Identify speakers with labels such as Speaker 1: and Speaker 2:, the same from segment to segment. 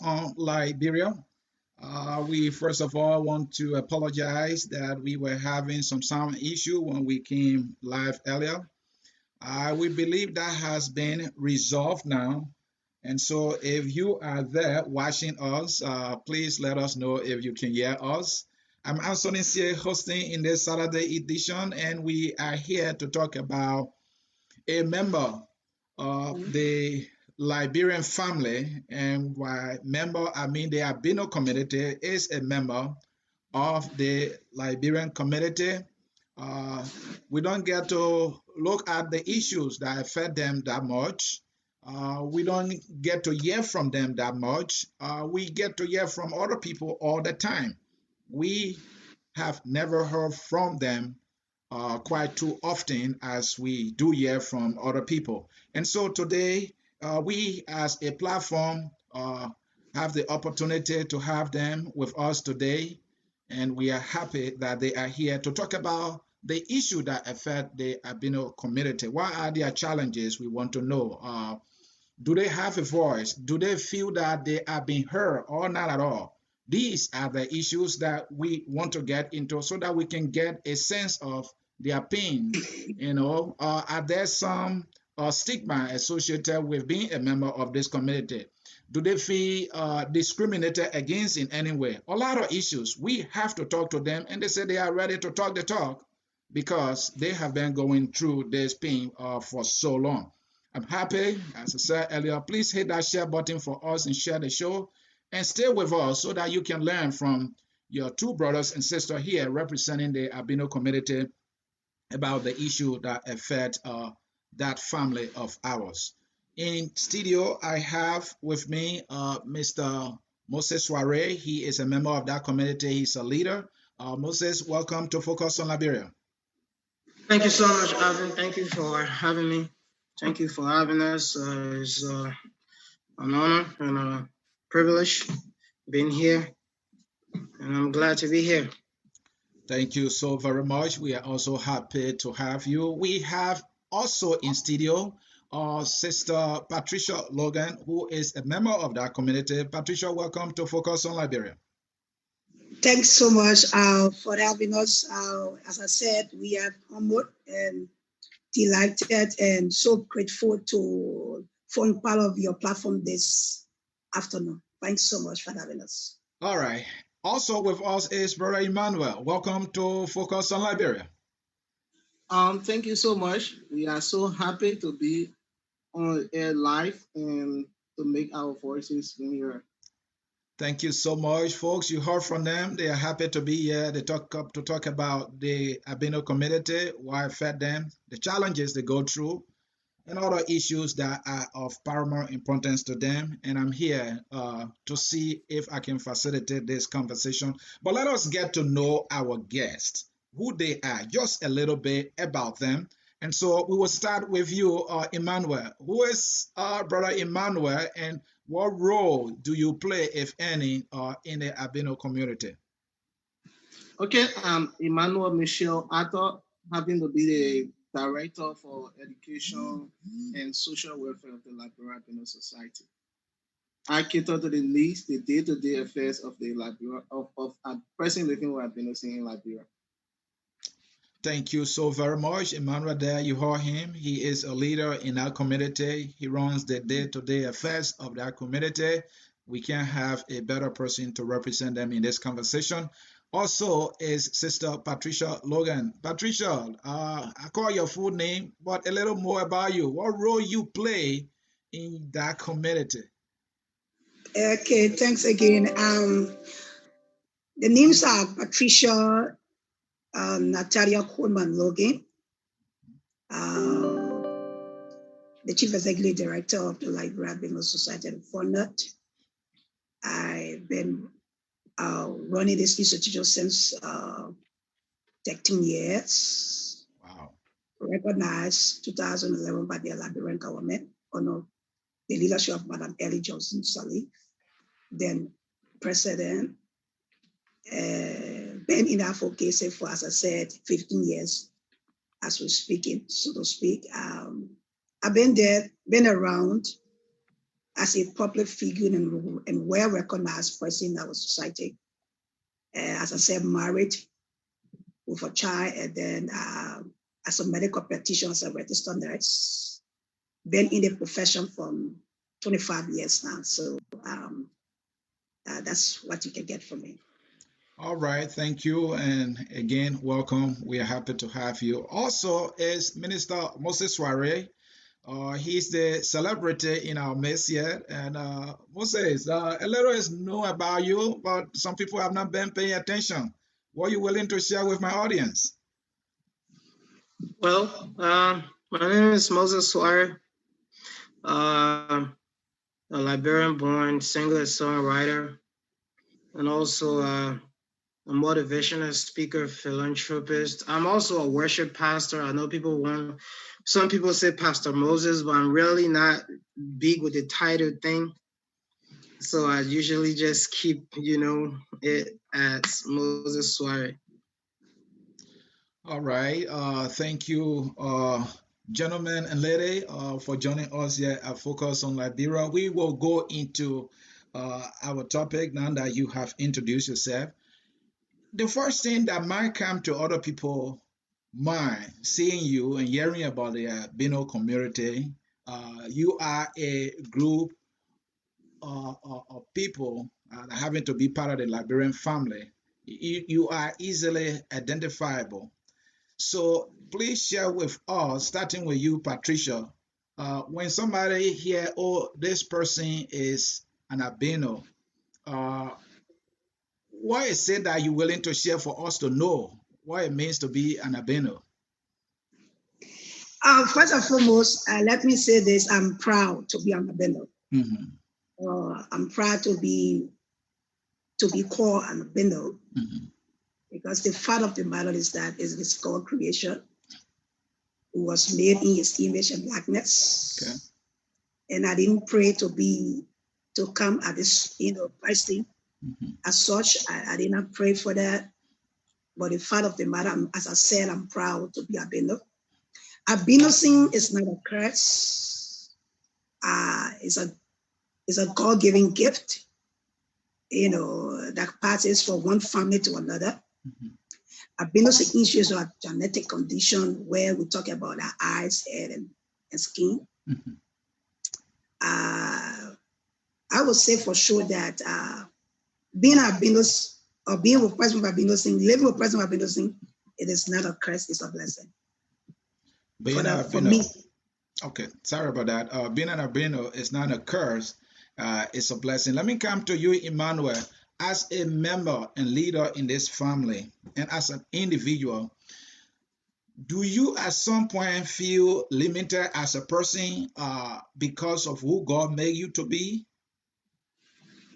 Speaker 1: on Liberia. We first of all want to apologize that we were having some sound issue when we came live earlier. We believe that has been resolved now. And so if you are there watching us, please let us know if you can hear us. I'm Anthony here hosting in this Saturday edition, and we are here to talk about a member of the Liberian family. And by member, I mean the Albino community is a member of the Liberian community. Uh, we don't get to look at the issues that affect them that much. We don't get to hear from them that much. We get to hear from other people all the time. We have never heard from them quite too often as we do hear from other people. And so today, we as a platform have the opportunity to have them with us today. And we are happy that they are here to talk about the issue that affect the albino community. What are their challenges? We want to know. Do they have a voice? Do they feel that they are being heard or not at all? These are the issues that we want to get into so that we can get a sense of their pain. Are there some stigma associated with being a member of this community? Do they feel discriminated against in any way? A lot of issues. We have to talk to them, and they say they are ready to talk the talk because they have been going through this pain for so long. I'm happy, as I said earlier, please hit that share button for us and share the show and stay with us so that you can learn from your two brothers and sisters here representing the albino community about the issue that affect that family of ours. In studio, I have with me Mr. Moses Swaray. He is a member of that community. He's a leader. Moses, welcome to Focus on Liberia.
Speaker 2: Thank you so much, Alvin. Thank you for having me. Thank you for having us. It's an honor and a privilege being here, and I'm glad to be here.
Speaker 1: Thank you so very much. We are also happy to have you. We have also in studio Sister Patricia Logan, who is a member of that community. Patricia, welcome to Focus on Liberia.
Speaker 3: Thanks so much for having us. As I said, we are humbled and delighted and so grateful to form part of your platform this afternoon. Thanks so much for having us.
Speaker 1: All right. Also with us is Brother Emmanuel. Welcome to Focus on Liberia.
Speaker 2: Thank you so much. We are so happy to be on air live and to make our voices heard.
Speaker 1: Thank you so much, folks. You heard from them. They are happy to be here. They talk about the albino community, why affect them, the challenges they go through, and other issues that are of paramount importance to them. And I'm here to see if I can facilitate this conversation. But let us get to know our guests, who they are, just a little bit about them. And so we will start with you, Emmanuel. Who is Brother Emmanuel, and what role do you play, if any, in the albino community?
Speaker 2: Okay, Emmanuel Michel Arthur, happen to be the Director for Education and Social Welfare of the Liberia Albino Society. I cater to the needs, the day-to-day affairs of the Liberia, of a person living with albinos in Liberia.
Speaker 1: Thank you so very much, Emmanuel. There you heard him. He is a leader in our community. He runs the day-to-day affairs of that community. We can't have a better person to represent them in this conversation. Also is Sister Patricia Logan. Patricia, I call your full name, but a little more about you. What role you play in that community?
Speaker 3: Okay, thanks again. The names are Patricia Natalia Coleman Logan, the Chief Executive Director of the Liberia Albino Society of Fortnite. I've been running this institution since 13 years.
Speaker 1: Wow.
Speaker 3: Recognized 2011 by the Liberian government under the leadership of Madam Ellie Johnson Sally, then President. Been in advocacy for, as I said, 15 years as we're speaking, so to speak. I've been there, been around, as a public figure and well-recognized person in our society. As I said, married with a child, and then as a medical practitioner, as a registered nurse, been in the profession for 25 years now. So that's what you can get from me.
Speaker 1: All right, thank you. And again, welcome. We are happy to have you. Also, is Minister Moses Swaray. He's the celebrity in our midst yet. And Moses, a little is known about you, but some people have not been paying attention. What are you willing to share with my audience?
Speaker 2: Well, my name is Moses Swaray, a Liberian-born singer, songwriter, and also a motivational speaker, philanthropist. I'm also a worship pastor. I know some people say Pastor Moses, but I'm really not big with the title thing. So I usually just keep, it as Moses Swaray.
Speaker 1: All right. Thank you, gentlemen and lady, for joining us here at Focus on Liberia. We will go into our topic now that you have introduced yourself. The first thing that might come to other people mind, seeing you and hearing about the Albino community, you are a group of people having to be part of the Liberian family. You are easily identifiable. So please share with us, starting with you, Patricia. When somebody hear, oh, this person is an albino, uh, what is it that you're willing to share for us to know what it means to be an albino?
Speaker 3: First and foremost, let me say this: I'm proud to be an albino.
Speaker 1: Mm-hmm.
Speaker 3: I'm proud to be called an albino.
Speaker 1: Mm-hmm.
Speaker 3: Because the fact of the matter is that is this God creation who was made in his image and likeness.
Speaker 1: Okay.
Speaker 3: And I didn't pray to come at this, pricing.
Speaker 1: Mm-hmm.
Speaker 3: As such, I did not pray for that. But the fact of the matter, as I said, I'm proud to be albino. Albinism is not a curse. It's a God-given gift, that passes from one family to another.
Speaker 1: Mm-hmm.
Speaker 3: Albinism issues are genetic condition where we talk about our eyes, head, and skin.
Speaker 1: Mm-hmm.
Speaker 3: I would say for sure that being albinos or being with a person with albinism, living with a person with albinism, it is not a curse, it's a blessing.
Speaker 1: Being an
Speaker 3: For
Speaker 1: albino.
Speaker 3: me.
Speaker 1: Okay, sorry about that. Being an albino is not a curse, it's a blessing. Let me come to you, Emmanuel. As a member and leader in this family and as an individual, do you at some point feel limited as a person because of who God made you to be?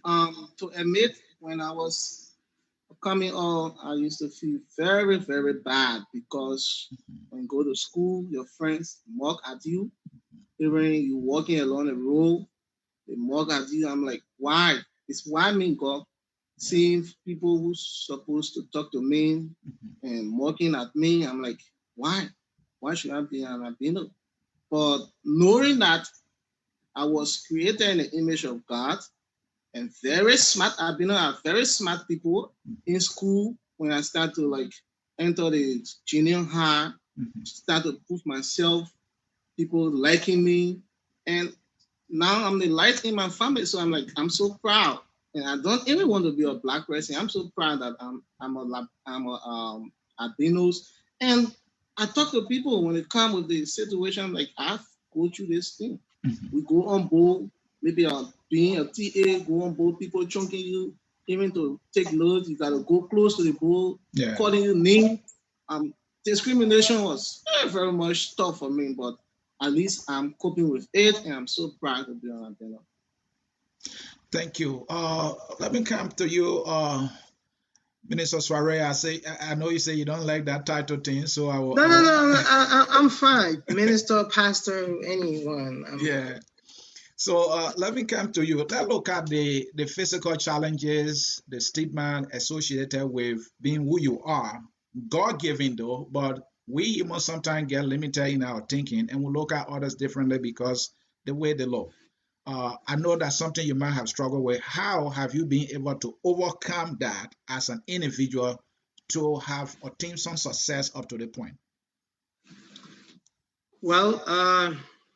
Speaker 2: To admit, when I was coming on, I used to feel very, very bad because when you go to school, your friends mock at you. Even you walking along the road, they mock at you. I'm like, why? It's why me, God, seeing people who's supposed to talk to me and mocking at me. I'm like, why? Why should I be an albino? But knowing that I was created in the image of God and very smart albino are very smart people in school. When I start to enter the junior high, start to prove myself, people liking me, and now I'm the light in my family. So I'm so proud, and I don't even want to be a black person. I'm so proud that I'm a albinos, and I talk to people when it comes with the situation. Like I go through this thing. We go on board, maybe being a TA, go on board, people chunking you, even to take loads, you gotta go close to the board, calling you name. Discrimination was very, very much tough for me, but at least I'm coping with it, and I'm so proud to be on Albino.
Speaker 1: Thank you. Let me come to you, Minister Swaray. I know you say you don't like that title thing, so I will.
Speaker 2: No. I'm fine. Minister, pastor, anyone.
Speaker 1: Yeah. So let me come to you. Let's look at the physical challenges, the stigma associated with being who you are. God-given though, but we humans sometimes get limited in our thinking and we look at others differently because the way they look. I know that's something you might have struggled with. How have you been able to overcome that as an individual to have attained some success up to the point?
Speaker 2: Well,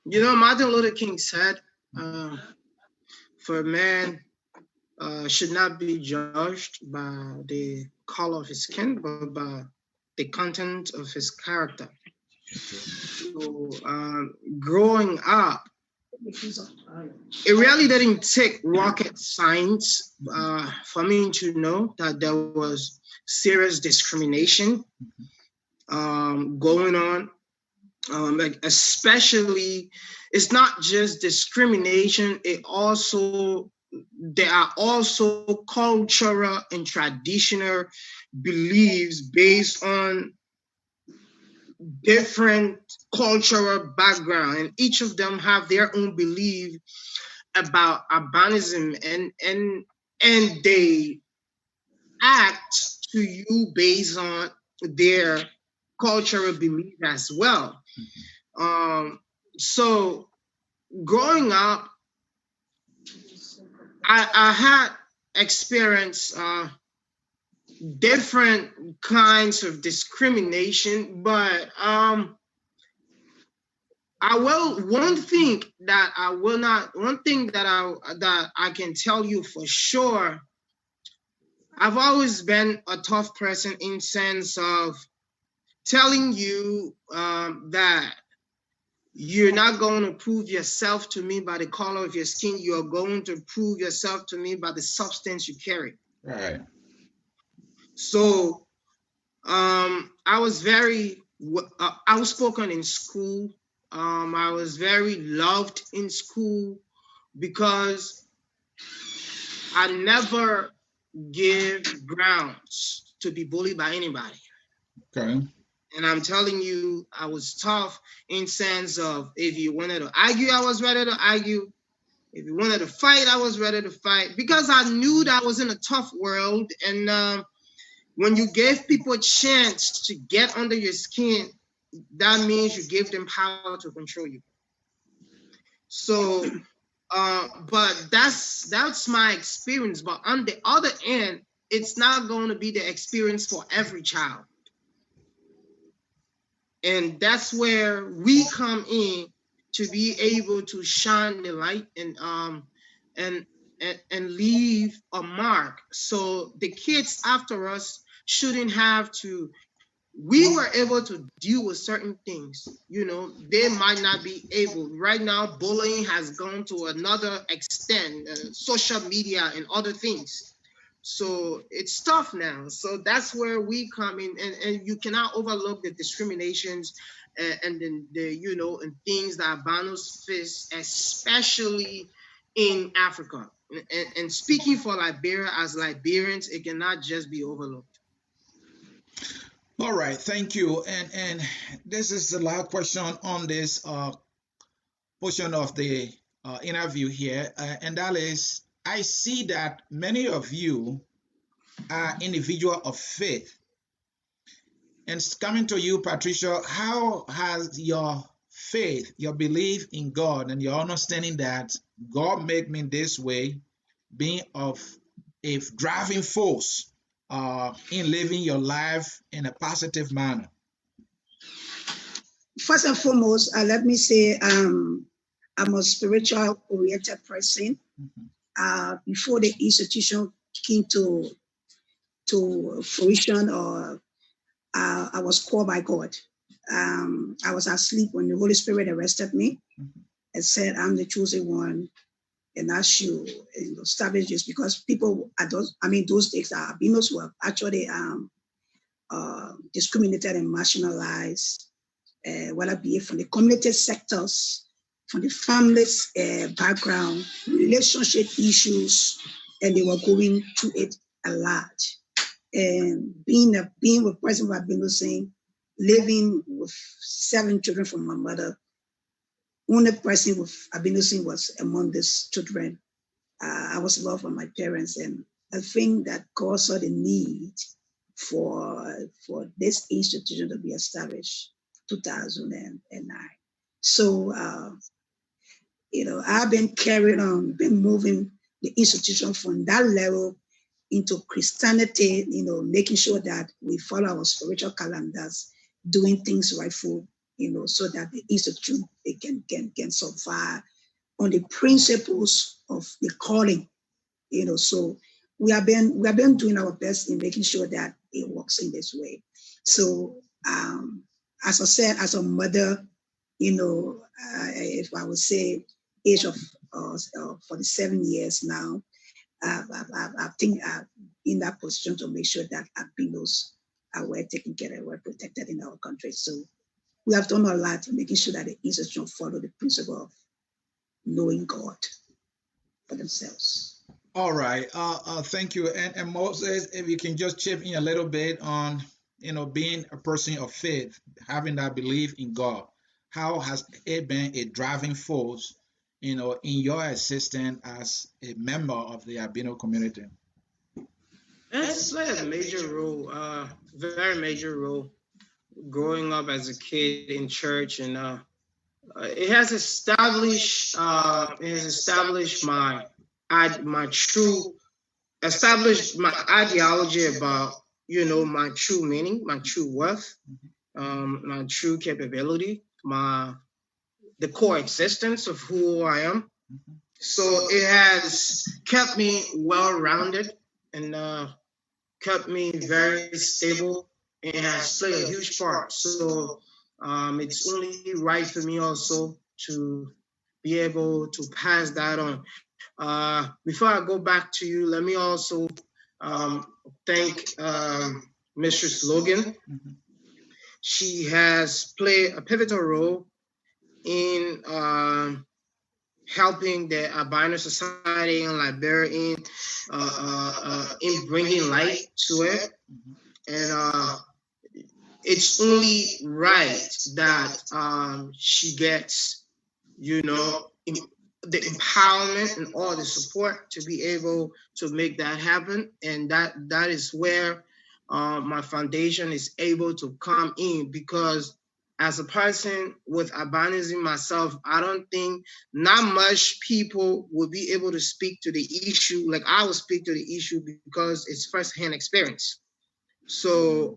Speaker 2: Martin Luther King said, for a man should not be judged by the color of his skin, but by the content of his character. So, growing up, it really didn't take rocket science for me to know that there was serious discrimination going on. Especially, it's not just discrimination, there are also cultural and traditional beliefs based on different cultural background, and each of them have their own belief about albinism, and they act to you based on their cultural belief as well. So growing up, I had experienced different kinds of discrimination, but one thing that I can tell you for sure, I've always been a tough person in sense of telling you that you're not going to prove yourself to me by the color of your skin. You're going to prove yourself to me by the substance you carry.
Speaker 1: Right.
Speaker 2: So I was very outspoken in school. I was very loved in school because I never give grounds to be bullied by anybody.
Speaker 1: Okay.
Speaker 2: And I'm telling you, I was tough in sense of if you wanted to argue, I was ready to argue. If you wanted to fight, I was ready to fight because I knew that I was in a tough world. And when you give people a chance to get under your skin, that means you give them power to control you. So, but that's my experience. But on the other end, it's not going to be the experience for every child. And that's where we come in to be able to shine the light and leave a mark. So the kids after us shouldn't have to. We were able to deal with certain things. They might not be able. Right now, bullying has gone to another extent, social media and other things. So it's tough now. So that's where we come in, and you cannot overlook the discriminations and then and things that albinos face, especially in Africa. And speaking for Liberia, as Liberians, it cannot just be overlooked.
Speaker 1: All right, thank you. And this is the last question on this portion of the interview here, and that is, I see that many of you are individual of faith. And coming to you, Patricia, how has your faith, your belief in God, and your understanding that God made me this way, being of a driving force in living your life in a positive manner?
Speaker 3: First and foremost, let me say I'm a spiritual oriented person. Before the institution came to fruition, or I was called by God. I was asleep when the Holy Spirit arrested me and said, "I'm the chosen one, and I should establish this," because people at those days, albinos were actually discriminated and marginalized, whether it be from the community sectors, from the family's background, relationship issues, and they were going through it a lot. And being a person who I've been saying, living with 7 children from my mother, only person with albinism was among these children. I was loved by my parents, and I think that God saw the need for this institution to be established, 2009. So I've been carrying on, been moving the institution from that level into Christianity, making sure that we follow our spiritual calendars, doing things rightful, so that the institution it can survive on the principles of the calling, So we have been doing our best in making sure that it works in this way. So as I said, as a mother, if I would say age of 47 years now, I think I'm in that position to make sure that albinos are well taken care of, well protected in our country. So we have done a lot in making sure that the institution follow the principle of knowing God for themselves.
Speaker 1: All right. Thank you. And Moses, if you can just chip in a little bit on, being a person of faith, having that belief in God, how has it been a driving force, in your existence as a member of the Albino community?
Speaker 4: It's played a major role, very major role, growing up as a kid in church, and it has established my true established my ideology about my true meaning, my true worth, my true capability, the core existence of who I am. So it has kept me well rounded and kept me very stable and has played a huge part. So it's only right for me also to be able to pass that on. Before I go back to you, let me also thank Mistress Logan. She has played a pivotal role in helping the Albino Society in Liberia in bringing light to it. And it's only right that she gets, the empowerment and all the support to be able to make that happen. And that is where my foundation is able to come in, because as a person with albinism myself, I don't think not much people will be able to speak to the issue like I will speak to the issue, because it's firsthand experience. So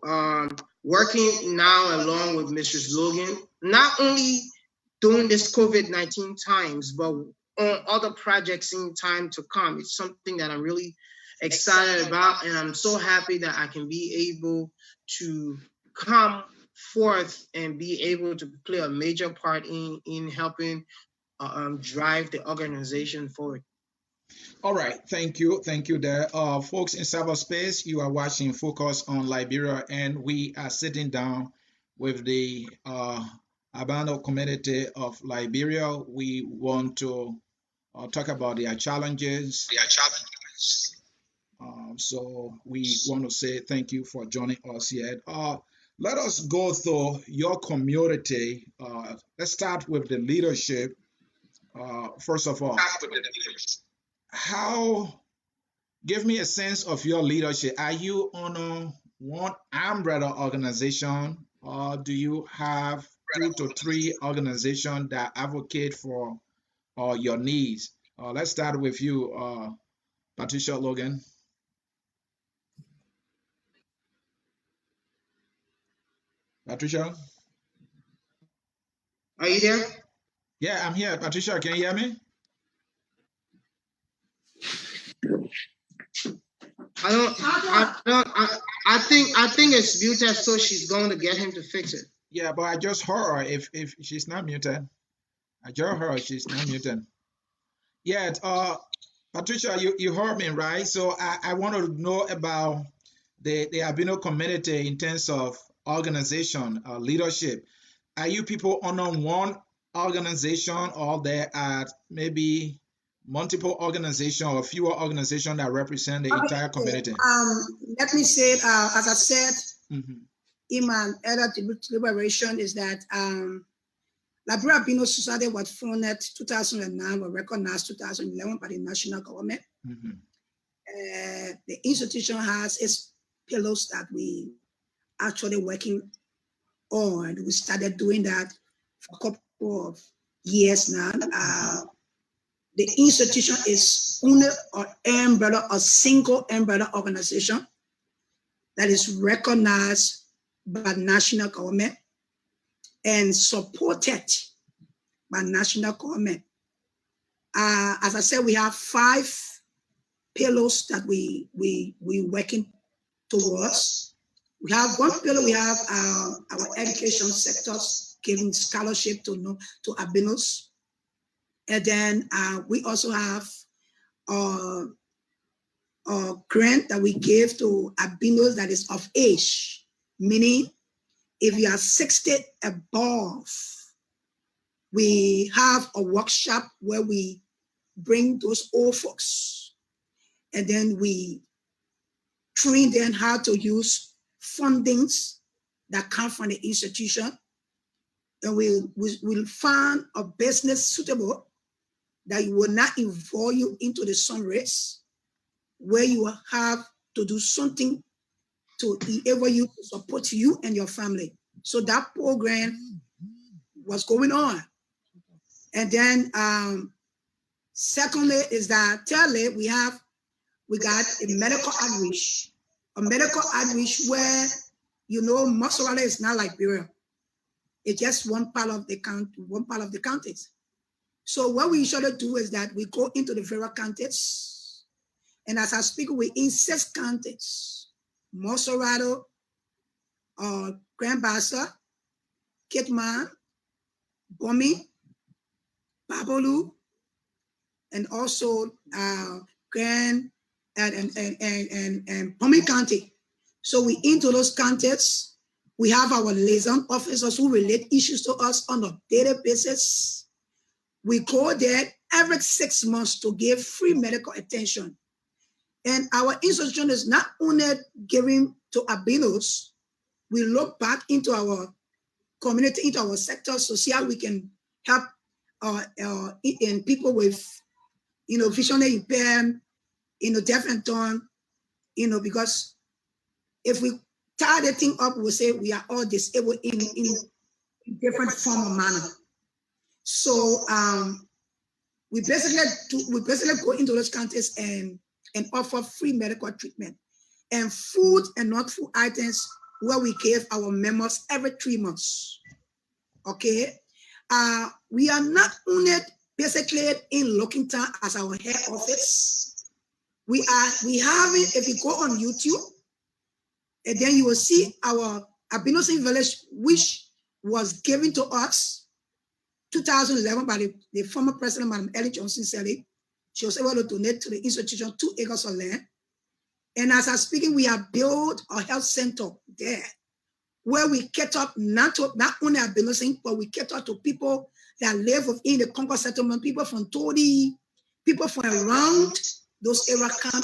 Speaker 4: working now along with Mrs. Logan, not only during this COVID-19 times, but on other projects in time to come, it's something that I'm really excited about, and I'm so happy that I can be able to come forth and be able to play a major part in helping drive the organization forward.
Speaker 1: All right, thank you there. Folks in cyberspace, you are watching Focus on Liberia, and we are sitting down with the Albino community of Liberia. We want to talk about their challenges. So we want to say thank you for joining us here. Let us go through your community. Let's start with the leadership. First of all, give me a sense of your leadership. Are you on one umbrella organization, or do you have 2 to 3 organizations that advocate for your needs? Let's start with you, Patricia Logan. Patricia?
Speaker 4: Are you there?
Speaker 1: Yeah, I'm here. Patricia, can you hear me?
Speaker 4: I think it's muted, so she's going to get him to fix it.
Speaker 1: Yeah, but I just heard her. If she's not muted, I just heard she's not muted. Yeah, Patricia, you heard me, right? So I want to know about the Albino community in terms of organization, leadership. Are you people under one organization, or there are maybe multiple organizations or fewer organizations that represent the entire community?
Speaker 3: Let me say, as I said, in my earlier deliberation is that Liberia Albino Society was founded 2009, was recognized 2011 by the national government. The institution has its pillars that we actually working on. We started doing that for a couple of years now. The institution is under an umbrella, a single umbrella organization that is recognized by national government and supported by national government. As I said, we have 5 pillars that we working towards. We have one pillar. We have our education sectors giving scholarship to albinos, and then we also have a grant that we give to albinos that is of age, meaning if you are 60 above, we have a workshop where we bring those old folks, and then we train them how to use fundings that come from the institution, and we'll find a business suitable that will not involve you into the sun race, where you will have to do something to enable you to support you and your family. So that program was going on. And then secondly is that thirdly, we got a medical outreach. A medical outreach where, Swaray is not Liberia. It's just one part of the counties. So what we usually do is that we go into the various counties, and as I speak, we in 6 counties: Mosorado, Grand Bassa, Kitman, Bomi, Babolu, and also Grand and Bomi County. So we into those counties. We have our liaison officers who relate issues to us on a daily basis. We go there every 6 months to give free medical attention. And our institution is not only giving to albinos. We look back into our community, into our sector, so see how we can help in people with, visually impaired, deaf and dumb, because if we tie the thing up, we'll say we are all disabled in different form or manner. So we basically go into those countries and offer free medical treatment and food and not food items where we give our members every 3 months. Okay, we are not only basically in Lockington as our head office. We have it. If you go on YouTube, and then you will see our Albinos Village, which was given to us 2011 by the former president, Madam Ellen Johnson Sally. She was able to donate to the institution 2 acres of land. And as I'm speaking, we have built a health center there where we cater not only Albinos, but we cater to people that live within the Concord settlement, people from Todi, people from around those areas come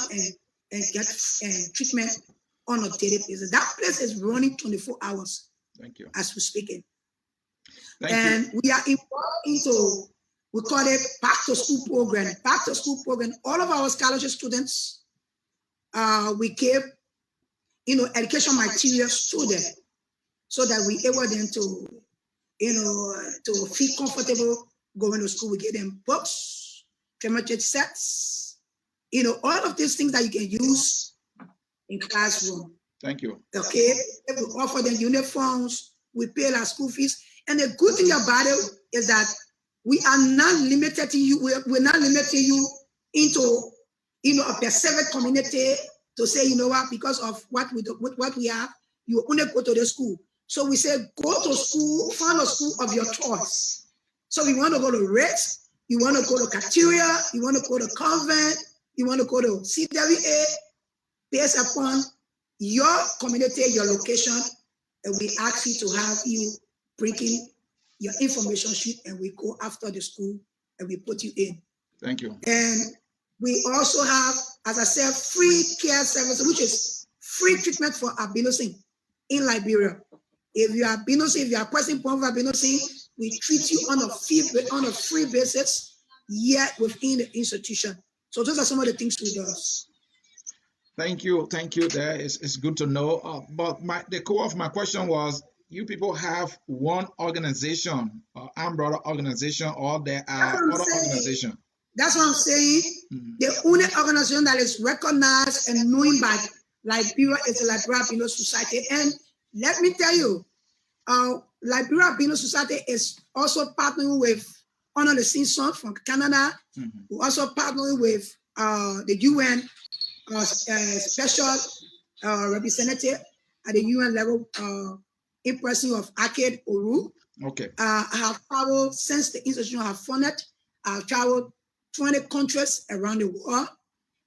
Speaker 3: and get treatment on a daily basis. That place is running 24 hours.
Speaker 1: Thank you.
Speaker 3: As we're speaking.
Speaker 1: Thank you.
Speaker 3: We are involved into, we call it back to school program. Back to school program. All of our scholarship students, we give, education materials to them so that we able them to, to feel comfortable going to school. We give them books, chemistry sets, all of these things that you can use in classroom.
Speaker 1: Thank you.
Speaker 3: Okay, we offer them uniforms, we pay our school fees. And the good thing about it is that we are not limited to you, we're not limiting you into, a perceived community to say, because of what we have, you only go to the school. So we say, go to school, find a school of your choice. So we want to go to Rex, you want to go to Kateria, you want to go to Convent, you want to go to CWA, based upon your community, your location, and we ask you to have you bringing your information sheet, and we go after the school and we put you in.
Speaker 1: Thank you.
Speaker 3: And we also have, as I said, free care service, which is free treatment for albinos in Liberia. If you are albinos, if you are a person born with albinos, we treat you on a free basis, yet within the institution. So those are some of the things we do.
Speaker 1: Thank you. There it's good to know. But the core of my question was, you people have one organization, umbrella organization, or there are other organizations?
Speaker 3: That's what I'm saying. The only organization that is recognized and known by Liberia is the Liberia Albino Society. And let me tell you, Liberia Albino Society is also partnering with Honor the Simpson from Canada. We're also partnering with the UN special representative at the UN level, in person of Aked Oru.
Speaker 1: Okay.
Speaker 3: I have traveled since the institution have funded. I've traveled 20 countries around the world.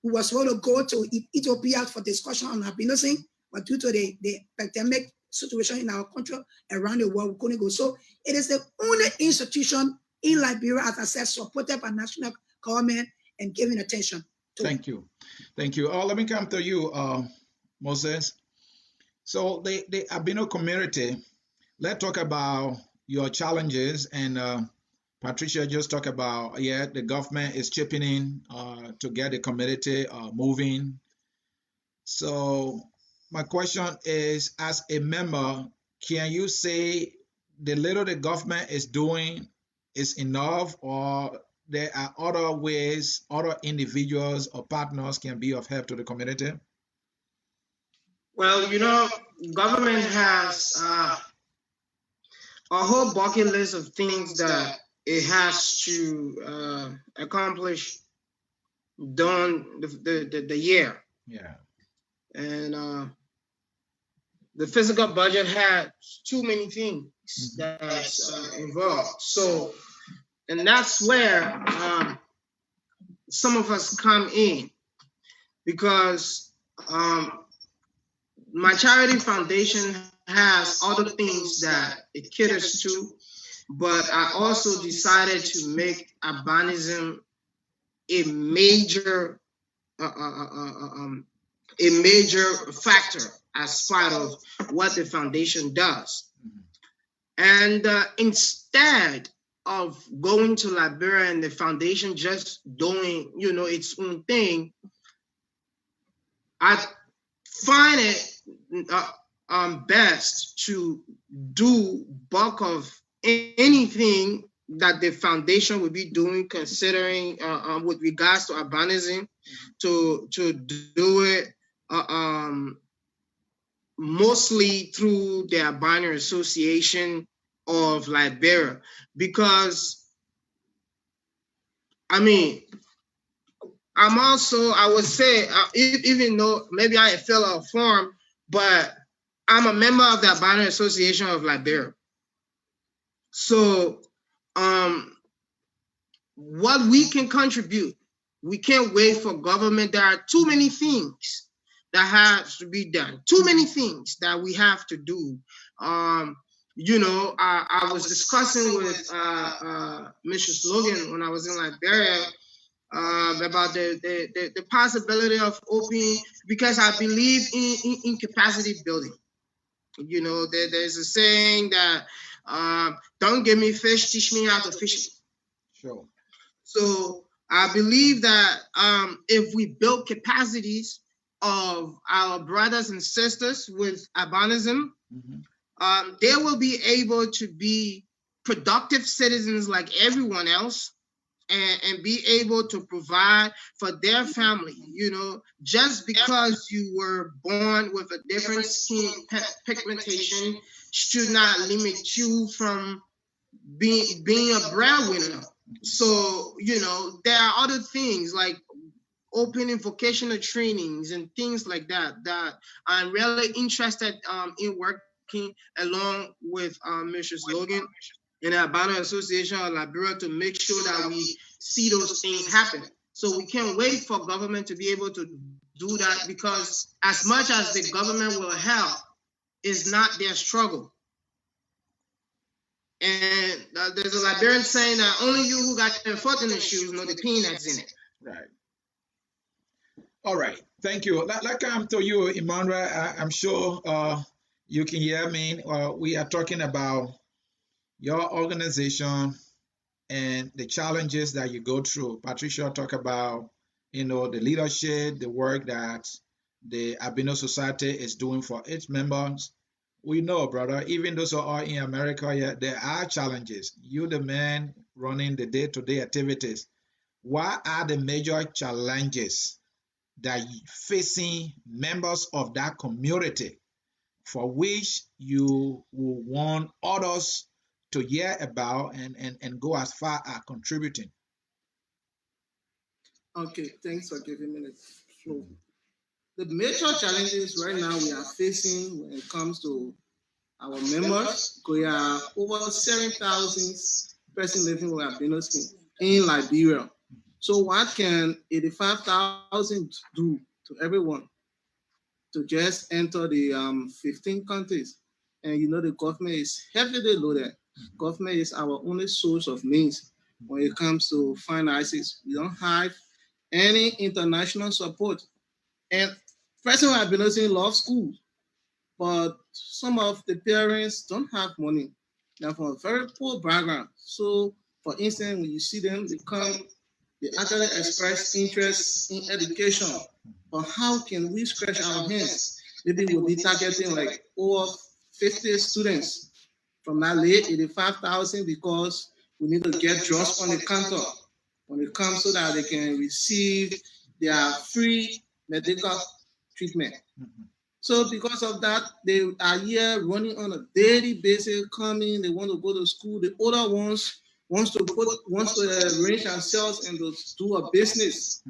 Speaker 3: We were supposed to go to Ethiopia for discussion on albinism, but due to the pandemic situation in our country around the world, we couldn't go. So it is the only institution in Liberia, as I said, supported by national government and giving attention to.
Speaker 1: Thank you. Thank you. Let me come to you, Moses. So the albino community, let's talk about your challenges, and Patricia just talked about, the government is chipping in to get the community moving. So my question is, as a member, can you say the little the government is doing is enough, or there are other ways, other individuals or partners can be of help to the community?
Speaker 4: Well, government has a whole bucket list of things that it has to accomplish during the year.
Speaker 1: Yeah.
Speaker 4: And the physical budget has too many things that's involved. So, and that's where some of us come in, because my charity foundation has other things that it caters to, but I also decided to make albinism a major factor as part of what the foundation does. And instead of going to Liberia and the foundation just doing, its own thing, I find it best to do bulk of anything that the foundation will be doing, considering with regards to albinism, to do it mostly through the Albino Association of Liberia, because I'm also, I would say, even though maybe I ain't fill out a form, but I'm a member of the Albino Association of Liberia. So what we can contribute, we can't wait for government. There are too many things that has to be done, too many things that we have to do. I was discussing with Mrs. Logan when I was in Liberia about the possibility of opening, because I believe in capacity building. There's a saying that don't give me fish, teach me how to fish.
Speaker 1: Sure.
Speaker 4: So I believe that if we build capacities of our brothers and sisters with albinism, they will be able to be productive citizens like everyone else, and be able to provide for their family. Just because you were born with a different skin pigmentation should not limit you from being a breadwinner. So, there are other things like opening vocational trainings and things like that I'm really interested in working along with Mrs. Logan and the Albino Association of Liberia to make sure that we see those things happen. So we can't wait for government to be able to do that, because as much as the government will help, is not their struggle. And there's a Liberian saying that only you who got your foot in the shoes know the pain that's in it.
Speaker 1: Right. All right. Thank you. Let's come to you, Emmanuel. I'm sure you can hear me. We are talking about your organization and the challenges that you go through. Patricia talked about, the leadership, the work that the Albino Society is doing for its members. We know, brother, even those who are in America, there are challenges. You, the man running the day-to-day activities. what are the major challenges that facing members of that community for which you will want others to hear about and go as far as contributing?
Speaker 2: Okay, thanks for giving me the floor. The major challenges right now we are facing when it comes to our members, we are over 7,000 person living with albinos in Liberia. So what can 85,000 do to everyone to just enter the 15 countries? And you know the government is heavily loaded. Government is our only source of means when it comes to finances. We don't have any international support. And person who have been in law school, but some of the parents don't have money. They're from a very poor background. So, for instance, when you see them, they actually express interest in education. But how can we scratch our hands? Maybe we'll be targeting like over 50 students from that late 85,000 because we need to get drugs on the counter when it comes so that they can receive their free medical treatment. So because of that, they are here running on a daily basis, coming, they want to go to school. The older ones wants to arrange ourselves and to do a business.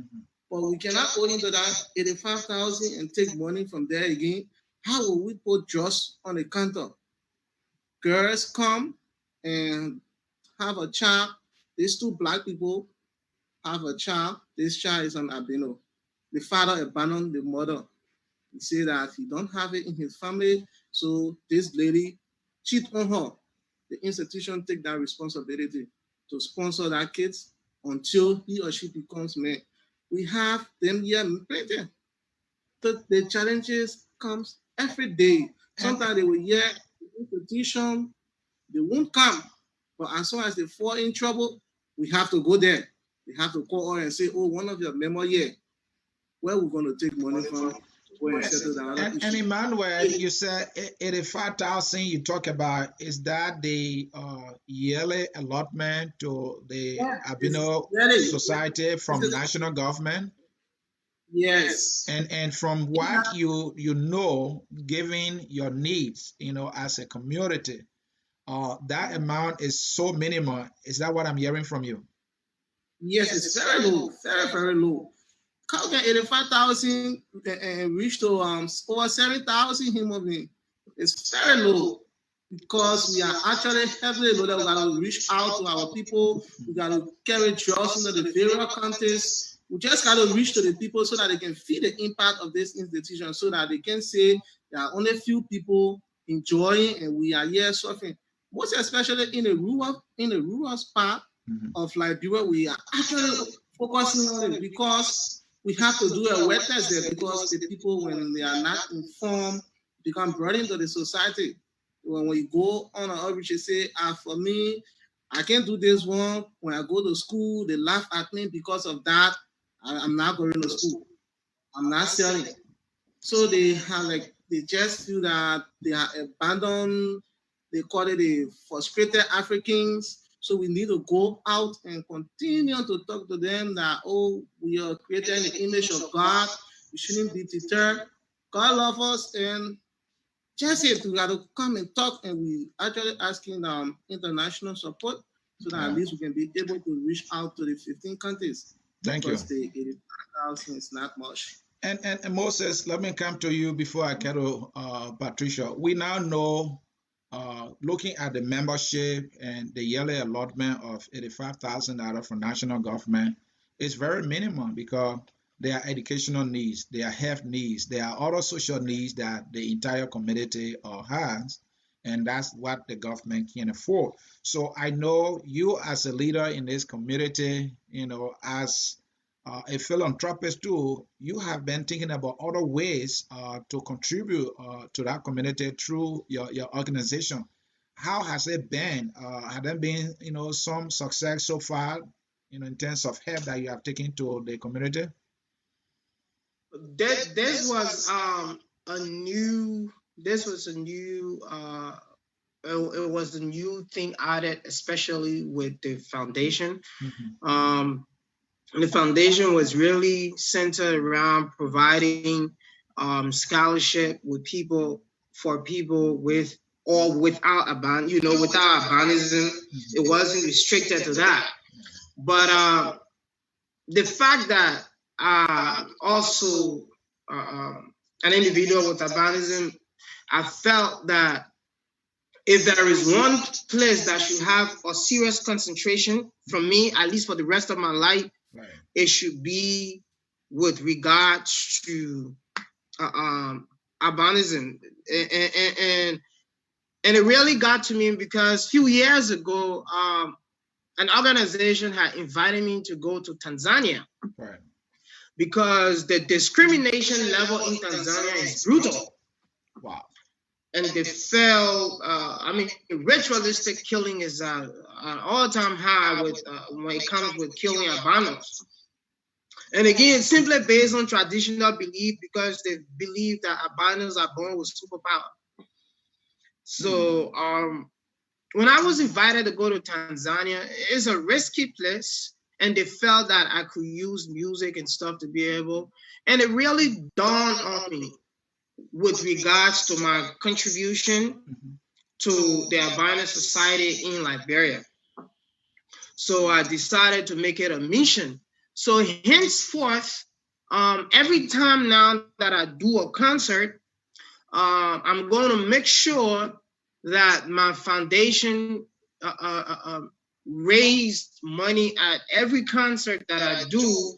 Speaker 2: But we cannot go into that 85,000 and take money from there again. How will we put drugs on the counter? Girls come and have a child. These two black people have a child. This child is an albino. The father abandoned the mother. He said that he don't have it in his family, so this lady cheat on her. The institution take that responsibility to sponsor that kids until he or she becomes man. We have them here plenty. The challenges comes every day. Sometimes they will hear the institution, they won't come. But as soon as they fall in trouble, we have to go there. We have to call her and say, oh, one of your members here, where we're going to take money from to go and settle the other
Speaker 1: And
Speaker 2: issue.
Speaker 1: Emmanuel, you said 85,000 you talk about, is that the yearly allotment to the
Speaker 2: Yeah, it's
Speaker 1: Albino
Speaker 2: really,
Speaker 1: Society from
Speaker 2: it's,
Speaker 1: national government?
Speaker 2: yes.
Speaker 1: And from what you know, given your needs, as a community, that amount is so minimal. Is that what I'm hearing from you?
Speaker 2: Yes, it's very low, very, very low. How can 85,000 reach to over 7,000 human beings? It's very low because we are actually heavily loaded. We got to reach out to our people. We got to carry drugs into the various countries. We just got to reach to the people so that they can feel the impact of this institution, so that they can say there are only few people enjoying and we are here suffering. Most especially in the rural part of Liberia, we are actually focusing on it because we have to do a wet test there because the people, when they are not informed, become brought into the society. When we go on an outreach, they say, for me, I can't do this one. When I go to school, they laugh at me because of that. I'm not going to school. I'm not selling. So they have they just feel that they are abandoned. They call it the frustrated Africans. So we need to go out and continue to talk to them that, oh, we are created in the image of God. We shouldn't be deterred. God loves us, and just it, we got to come and talk, and we actually asking international support so that at least we can be able to reach out to the 15 countries.
Speaker 1: Thank you.
Speaker 2: Because the 85,000 is not much.
Speaker 1: And Moses, let me come to you before I get to Patricia. We now know, looking at the membership and the yearly allotment of $85,000 from national government, it's very minimum because there are educational needs, there are health needs, there are other social needs that the entire community has, and that's what the government can afford. So I know you as a leader in this community, as a philanthropist too, you have been thinking about other ways to contribute to that community through your organization. How has it been? Have there been, some success so far, in terms of help that you have taken to the community?
Speaker 4: This was a new. This was a new. It was a new thing added, especially with the foundation.
Speaker 1: Mhm.
Speaker 4: Um, The foundation was really centered around providing scholarship with people for people with or without without albinism. It wasn't restricted to that. But the fact that also an individual with albinism, I felt that if there is one place that should have a serious concentration from me, at least for the rest of my life,
Speaker 1: Right.
Speaker 4: it should be with regards to albinism, and it really got to me because a few years ago, an organization had invited me to go to Tanzania.
Speaker 1: Right.
Speaker 4: Because the discrimination level in Tanzania is brutal.
Speaker 1: Wow.
Speaker 4: And they felt, ritualistic killing is an all-time high with when it comes with killing albinos. And again, simply based on traditional belief, because they believe that albinos are born with superpower. So when I was invited to go to Tanzania, it's a risky place, and they felt that I could use music and stuff to be able, and it really dawned on me with regards to my contribution to the albino society in Liberia. So I decided to make it a mission. So henceforth, every time now that I do a concert, I'm going to make sure that my foundation raised money at every concert that I do,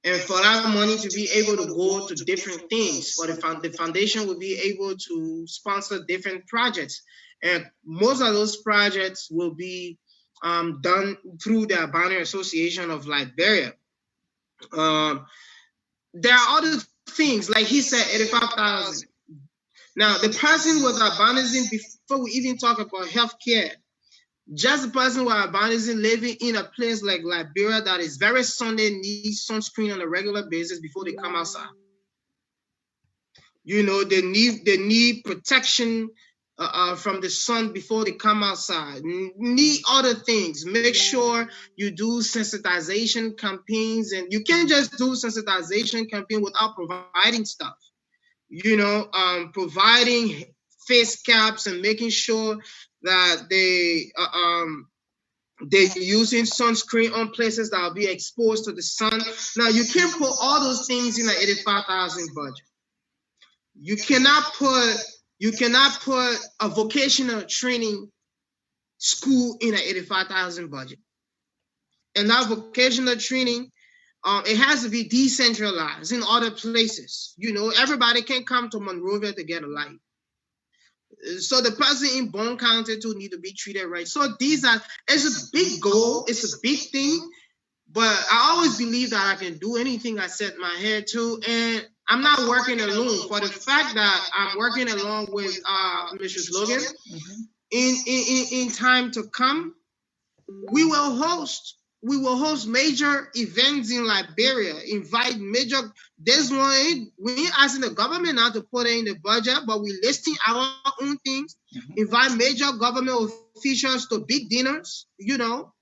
Speaker 4: and for that money to be able to go to different things. For the foundation will be able to sponsor different projects, and most of those projects will be done through the Albino Association of Liberia. There are other things, like he said, 85,000. Now, the person with albinism, before we even talk about healthcare, just the person with albinism living in a place like Liberia that is very sunny, needs sunscreen on a regular basis before they come outside. You know, they need protection from the sun before they come outside. Need other things. Make sure you do sensitization campaigns, and you can't just do sensitization campaign without providing stuff. You know, providing face caps and making sure that they're using sunscreen on places that will be exposed to the sun. Now, you can't put all those things in an 85,000 budget. You cannot put a vocational training school in an 85,000 budget. And that vocational training, it has to be decentralized in other places. You know, everybody can come to Monrovia to get a light. So the person in Bone County too need to be treated right. So it's a big goal, it's a big thing, but I always believe that I can do anything I set my head to, and I'm not working alone. For the fact that I'm working along with Mrs. Logan, in time to come, we will host major events in Liberia, invite major. This one, we ain't asking the government not to put it in the budget, but we listing our own things, invite major government officials to big dinners, you know.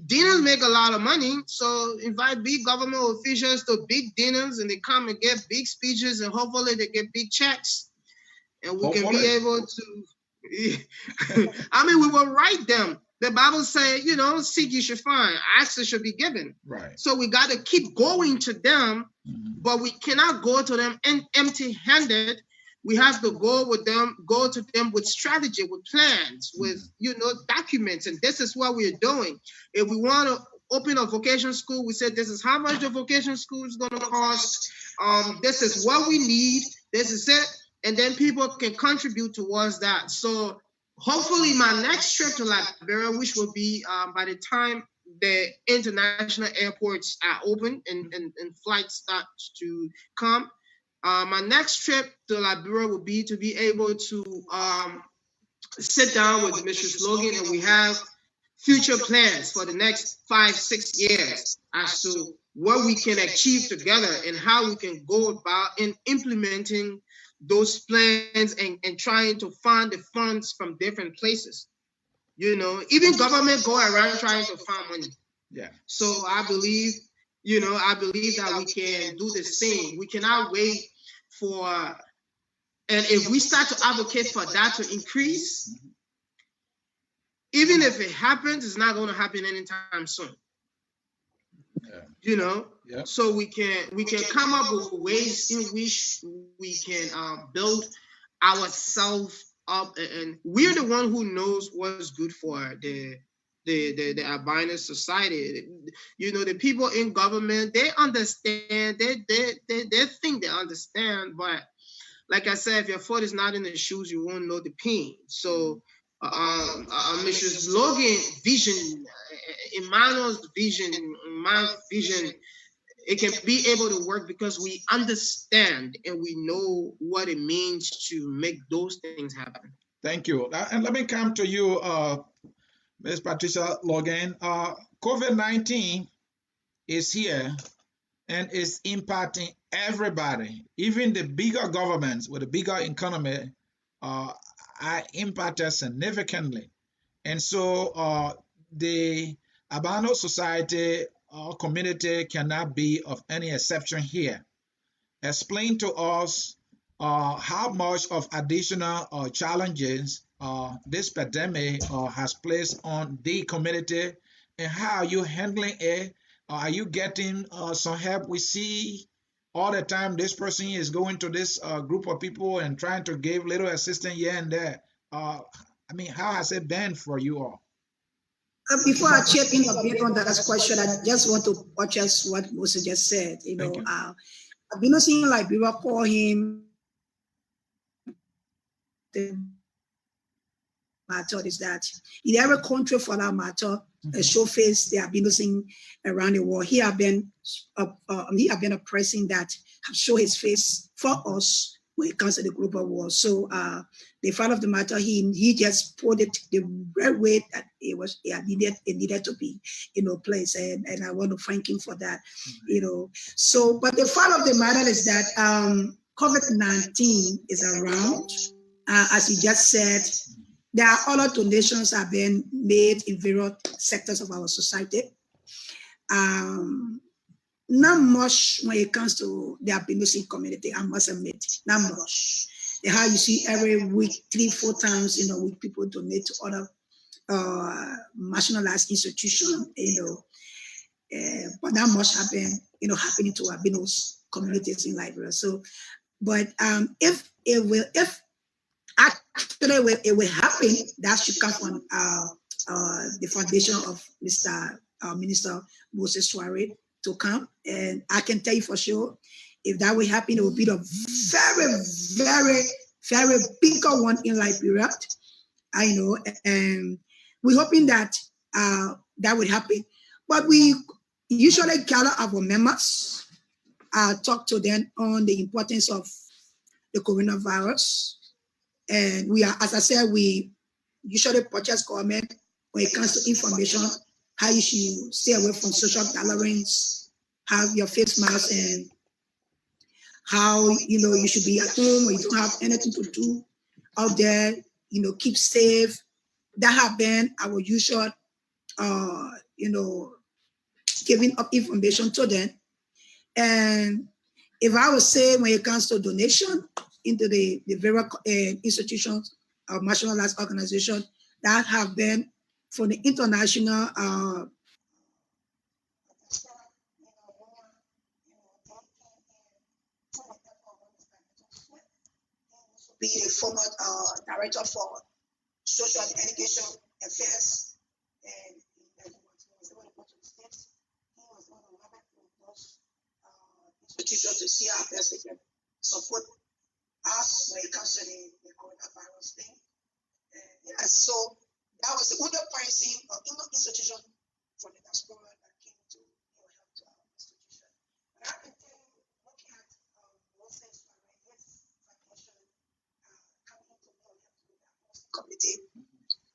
Speaker 4: Dinners make a lot of money, so invite big government officials to big dinners, and they come and get big speeches, and hopefully they get big checks, and we can be able to. I mean, we will write them. The Bible says, you know, seek you should find, ask it should be given.
Speaker 1: Right.
Speaker 4: So we got to keep going to them, but we cannot go to them empty-handed. We have to go to them with strategy, with plans, with, you know, documents. And this is what we're doing. If we want to open a vocation school, we said this is how much the vocation school is going to cost. This is what we need. This is it. And then people can contribute towards that. So hopefully my next trip to Liberia, which will be by the time the international airports are open and flights start to come, my next trip to Liberia will be to be able to sit down with Mr. Logan, and we have future plans for the next 5-6 years as to what we can achieve together and how we can go about in implementing those plans and trying to find the funds from different places. You know, even government go around trying to find money.
Speaker 1: Yeah.
Speaker 4: So I believe, I believe that we can do the same. We cannot wait for, and if we start to advocate for that to increase, even if it happens, it's not going to happen anytime soon.
Speaker 1: Yeah.
Speaker 4: So we can come up with ways in which we can build ourselves up, and we're the one who knows what's good for the albino society. The people in government, they understand, they think they understand, but like I said, if your foot is not in the shoes, you won't know the pain. So Mrs. Logan vision, Emmanuel's vision, my vision, it can be able to work because we understand and we know what it means to make those things happen.
Speaker 1: Thank you. And let me come to you, Ms. Patricia Logan. COVID-19 is here and is impacting everybody. Even the bigger governments with a bigger economy are impacted significantly. And so the Albino society or community cannot be of any exception here. Explain to us how much of additional challenges this pandemic has placed on the community, and how are you handling it? Are you getting some help? We see all the time this person is going to this group of people and trying to give little assistance here and there. How has it been for you all?
Speaker 3: Before I chip in a bit on that question, I just want to purchase what Moses just said. I've been seeing like people call him the matter is that in every country for that matter, a showface they have been seeing around the world. He have been a person that have shown his face for us when it comes to the global war. So the fact of the matter, he just put it the right way that it needed to be, placed, and I want to thank him for that, So, but the fact of the matter is that COVID-19 is around, as he just said. There are other donations have been made in various sectors of our society. Not much when it comes to the Albino community, I must admit, not much. How you see every week, 3-4 times, with people donate to other marginalized institutions, but not much have been, happening to Albino's communities in Liberia. So, but if actually it will happen, that should come from the foundation of Mr. Minister Moses Swaray to come. And I can tell you for sure, if that will happen, it will be the very, very, very bigger one in Liberia. I know, and we're hoping that that will happen. But we usually gather our members, talk to them on the importance of the coronavirus. And we are, as I said, we usually purchase government when it comes to information, how you should stay away from social gatherings, have your face mask, and how, you should be at home when you don't have anything to do out there, keep safe. That have been our usual, giving up information to them. And if I would say when it comes to donation into the various institutions or marginalized organizations that have been for the international be a former director for social and education affairs, and he was able to go to the States. He was one of those institutions to see how best they can support us when it comes to the coronavirus thing. So that was the only person or institution from the diaspora that came to help to our institution. But I can tell you, looking at Moses his foundation coming to know help to the community,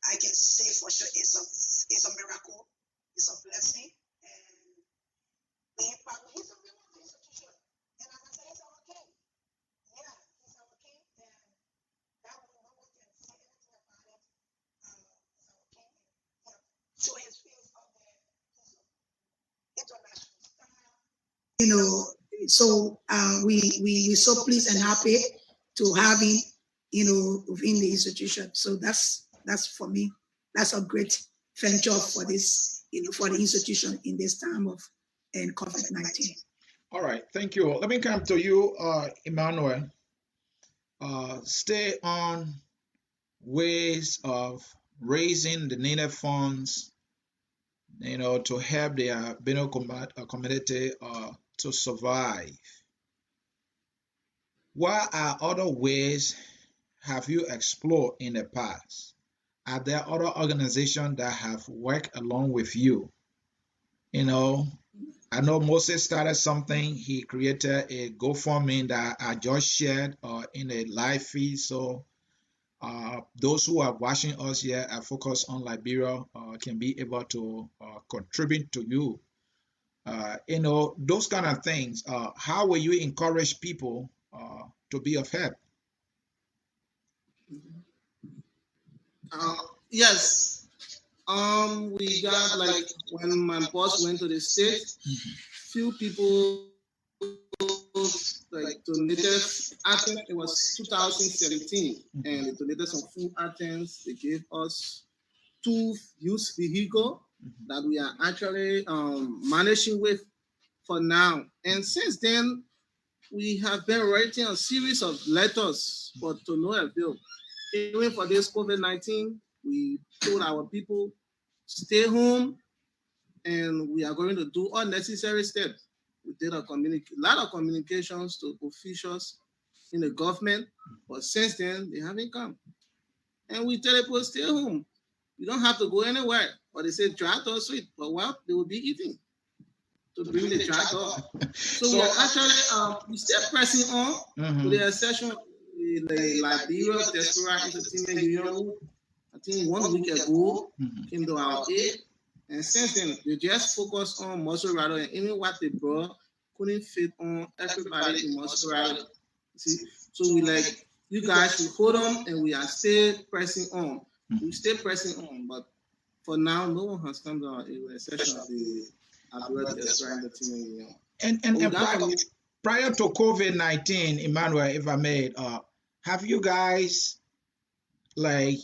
Speaker 3: I can say for sure it's a miracle, it's a blessing, and the impact is a miracle institution. And as I said, it's our king. Yeah, he's our king, and that will no one can say anything about it. He's our king, and show his face out there. So we so pleased and happy to having, within the institution. So that's for me, that's a great venture for this, for the institution in this time of and COVID-19.
Speaker 1: All right, thank you. Let me come to you, Emmanuel. Stay on ways of raising the needed funds, to help the Albino community to survive. What are other ways have you explored in the past? Are there other organizations that have worked along with you? I know Moses started something. He created a GoFundMe that I just shared in a live feed. So those who are watching us here at Focus on Liberia can be able to contribute to you. Those kind of things. How will you encourage people to be of help?
Speaker 2: Yes. We got, like, when my boss went to the States, few people like donated items. It was 2017, and they donated some food items. They gave us 2 used vehicles that we are actually managing with for now. And since then, we have been writing a series of letters, but to no avail. Even for this COVID-19, we told our people, stay home, and we are going to do all necessary steps. We did a lot of communications to officials in the government, but since then, they haven't come. And we tell people, stay home. You don't have to go anywhere. Or they say, dry or sweet. But what they will be eating to bring the dry dog. So we are actually, we still pressing on with the exception of the Liberia Diaspora Entertainment Union. I think 1 week ago came to our aid. And since then, they just focus on Maserati, and even what they brought couldn't fit on everybody in Maserati. See, so we like, you guys should hold on, and we are still pressing on. We still pressing on, but for now, no one has come to our aid with the exception of the Liberia Diaspora Entertainment Union.
Speaker 1: And prior to COVID-19, Emmanuel, if I may, have you guys, like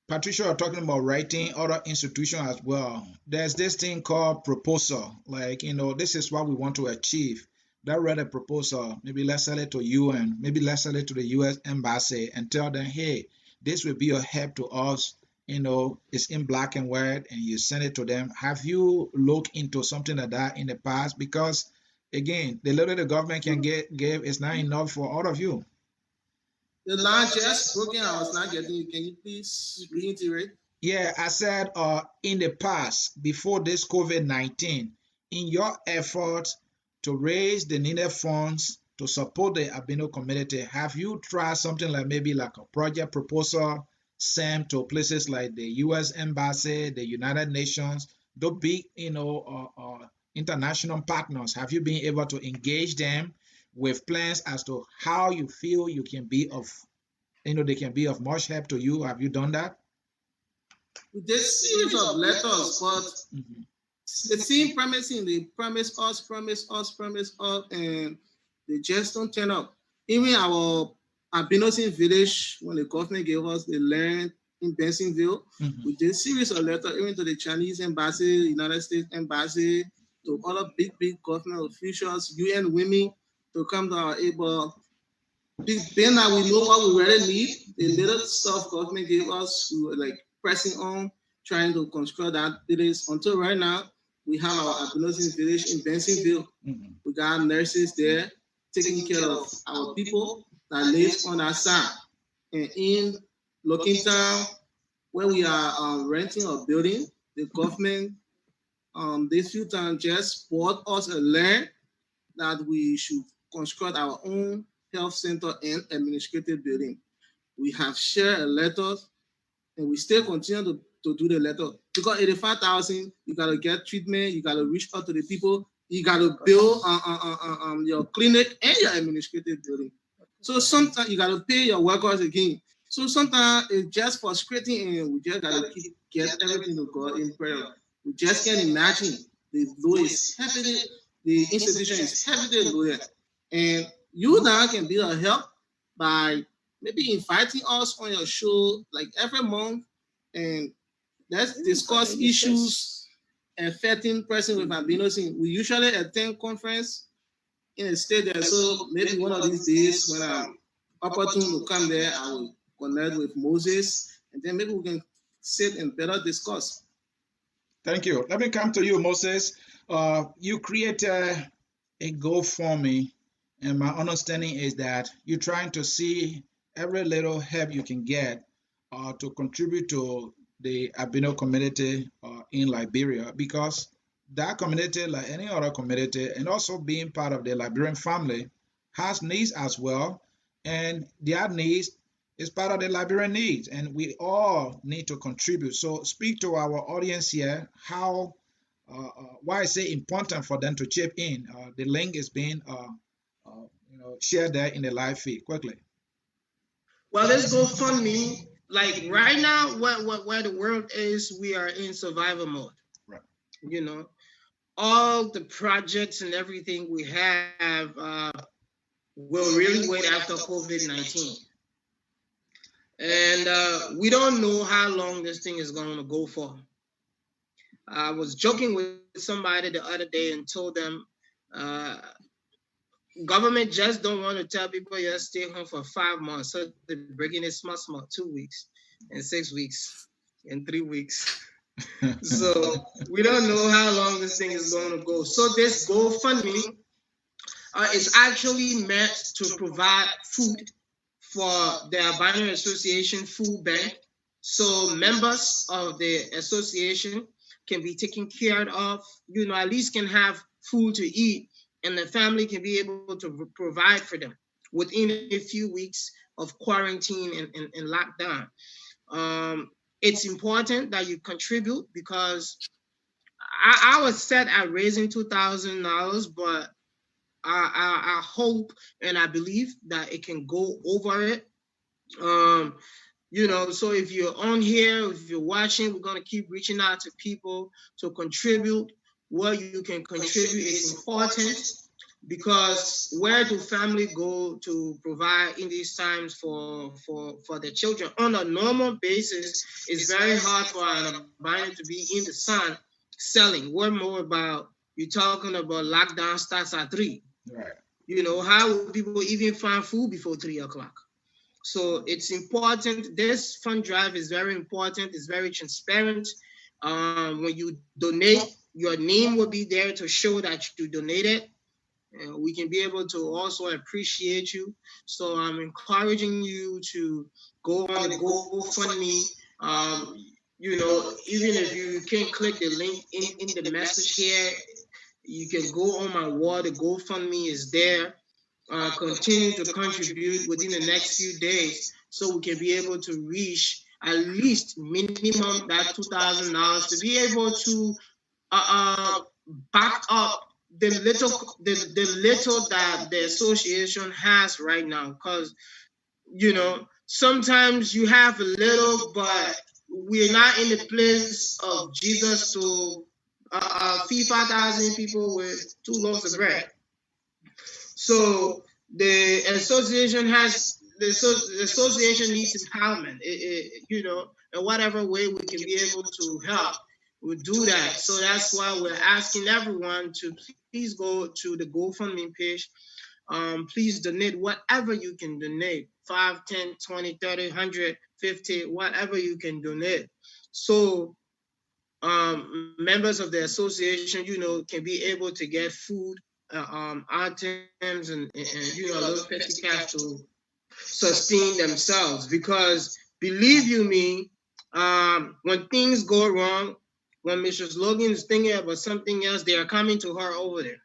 Speaker 1: Patricia are talking about writing other institutions as well? There's this thing called proposal. Like, this is what we want to achieve. That read a proposal. Maybe let's sell it to you, and maybe let's sell it to the U.S. Embassy and tell them, hey, this will be a help to us. It's in black and white, and you send it to them. Have you looked into something like that in the past? Because again, the little the government can give is not enough for all of you.
Speaker 2: The line just broken. I was not getting you. Can you please reiterate?
Speaker 1: Yeah, I said in the past, before this COVID-19, in your efforts to raise the needed funds to support the Albino community, have you tried something like maybe like a project proposal sent to places like the U.S. Embassy, the United Nations, the big, international partners? Have you been able to engage them with plans as to how you feel you can be of, they can be of much help to you? Have you done that?
Speaker 2: We did series of letters, but the same promising, they promise us, and they just don't turn up. Even our Albinos in village, when the government gave us the land in Bensonville, we did series of letters, even to the Chinese embassy, United States embassy, to other big government officials, UN women, to come to our aid. But being that we know what we really need, the little stuff government gave us, we were like pressing on, trying to construct that village. Until right now, we have our Albinos in village in Bensonville. We got nurses there taking care of our people that live on that side. And in Logan Town, where we are renting a building, the government this few times just bought us a land that we should construct our own health center and administrative building. We have shared a letter, and we still continue to do the letter. Because 85,000, you gotta get treatment, you gotta reach out to the people, you gotta build your clinic and your administrative building. So sometimes you gotta pay your workers again. So sometimes it's just frustrating, and we just gotta get everything to God in prayer. We just can't imagine the low is happening. the institution is heavily loaded. And you now can be a help by maybe inviting us on your show like every month, and let's discuss issues affecting person with albinism. We usually attend conference in a state there, so maybe one of these days when I'm opportune to come there, I will connect with Moses, and then maybe we can sit and better discuss.
Speaker 1: Thank you. Let me come to you, Moses. You created a GoFundMe, and my understanding is that you're trying to see every little help you can get to contribute to the albino community in Liberia, because that community, like any other community, and also being part of the Liberian family, has needs as well, and their needs is part of the Liberian needs, and we all need to contribute. So speak to our audience here how why is it important for them to chip in. The link is being shared there in the live feed quickly.
Speaker 4: Well, this GoFundMe, like right now, where the world is, we are in survival mode.
Speaker 1: Right.
Speaker 4: You know, all the projects and everything we have will really wait after COVID-19. And we don't know how long this thing is going to go for. I was joking with somebody the other day and told them, government just don't want to tell people you stay home for 5 months. So they're breaking it small, 2 weeks and 6 weeks and 3 weeks. So we don't know how long this thing is going to go. So this GoFundMe is actually meant to provide food for the Albino Association Food Bank. So members of the association can be taken care of, at least can have food to eat, and the family can be able to provide for them within a few weeks of quarantine and lockdown. It's important that you contribute, because I was set at raising $2,000, but I hope and I believe that it can go over it. So if you're on here, if you're watching, we're going to keep reaching out to people to contribute. What you can contribute is important, because where do family go to provide in these times for their children? On a normal basis, it's very hard for an albino to be in the sun selling. We're more about, you're talking about lockdown starts at 3.
Speaker 1: Right.
Speaker 4: How will people even find food before 3 o'clock? So it's important. This fund drive is very important. It's very transparent. When you donate, your name will be there to show that you donated. We can be able to also appreciate you. So I'm encouraging you to go on the GoFundMe. Even if you can't click the link in the message here, you can go on my wall. The GoFundMe is there. Continue to contribute within the next few days, so we can be able to reach at least minimum that $2,000 to be able to back up the little that the association has right now. Because sometimes you have a little, but we're not in the place of Jesus to feed 5,000 people with 2 loaves of bread. So the association needs empowerment. In whatever way we can be able to help, we'll do that. So that's why we're asking everyone to please go to the GoFundMe page. Please donate whatever you can donate, 5, 10, 20, 30, 100, 50, whatever you can donate. So members of the association, can be able to get food, items, and a little petty cash to sustain themselves. Because believe you me, when things go wrong, when Mrs. Logan is thinking about something else, they are coming to her over there.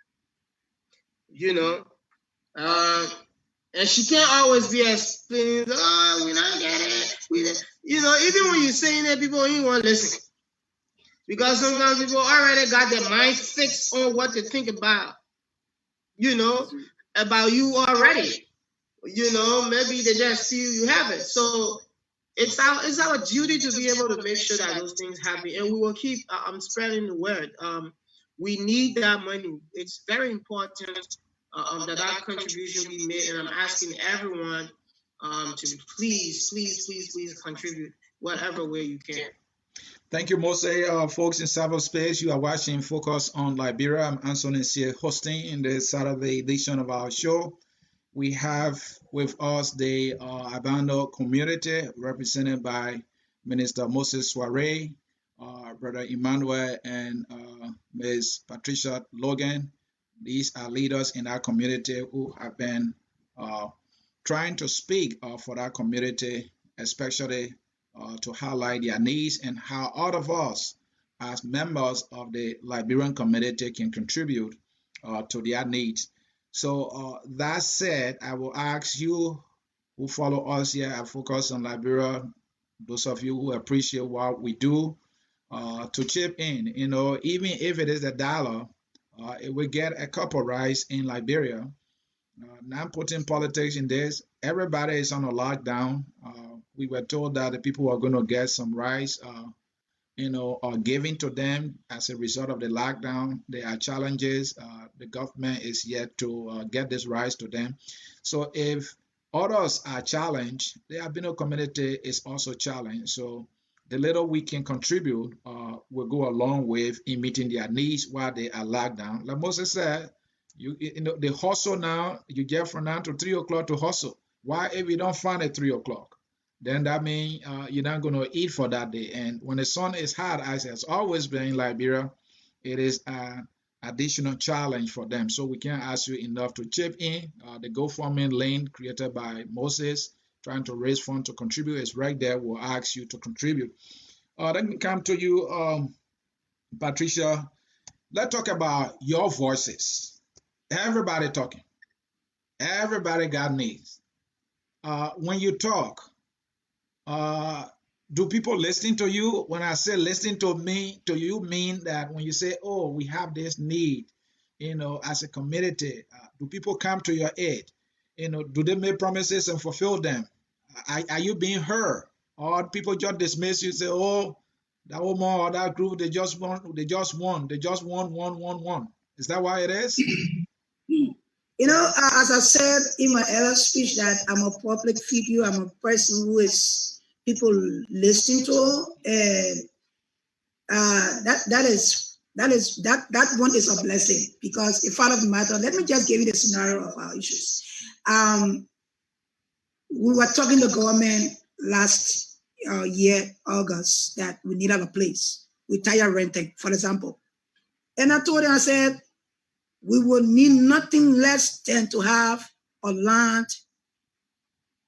Speaker 4: And she can't always be explaining, we're not getting it. Even when you're saying that, people ain't want to listen. Because sometimes people already got their mind fixed on what to think about, about you already. Maybe they just feel you have it. So it's our duty to be able to make sure that those things happen, and we will keep spreading the word. We need that money. It's very important that contribution be made, and I'm asking everyone to please contribute whatever way you can.
Speaker 1: Thank you, Mose. Folks in cyberspace, you are watching Focus on Liberia. I'm Anthony here hosting in the Saturday edition of our show. We have with us the Albino community represented by Minister Moses Swaray, Brother Emmanuel, and Ms. Patricia Logan. These are leaders in our community who have been trying to speak for that community, especially to highlight their needs and how all of us as members of the Liberian community can contribute to their needs. So that said, I will ask you who follow us here at Focus on Liberia, those of you who appreciate what we do, to chip in. You know, even if it is $1, it will get a cup of rice in Liberia. Not putting politics in this. Everybody is on a lockdown. We were told that the people are going to get some rice, given to them as a result of the lockdown. There are challenges. The government is yet to get this rice to them. So if others are challenged, the Albino community is also challenged. So the little we can contribute will go a long way in meeting their needs while they are locked down. Like Moses said, you know, the hustle now, you get from now to 3 o'clock to hustle. Why if you don't find at 3 o'clock? Then that means you're not going to eat for that day. And when the sun is hot, as it's always been in Liberia, it is an additional challenge for them. So we can't ask you enough to chip in. The GoFundMe link created by Moses, trying to raise funds to contribute, is right there. We'll ask you to contribute. Let me come to you, Patricia. Let's talk about your voices. Everybody talking. Everybody got needs. When you talk, do people listen to you? When I say listen to me, do you mean that when you say, oh, we have this need, you know, as a community, do people come to your aid? You know, do they make promises and fulfill them? Are you being heard? Or people just dismiss you, say, oh, that woman or that group, they just won. Is that why it is?
Speaker 3: You know, as I said in my earlier speech, that I'm a public figure. I'm a person who is people listening to, and that one is a blessing, because the fact of the matter. Let me just give you the scenario of our issues. We were talking to the government last year, August, that we needed a place. We tired renting, for example, and I told them, I said, we will need nothing less than to have a land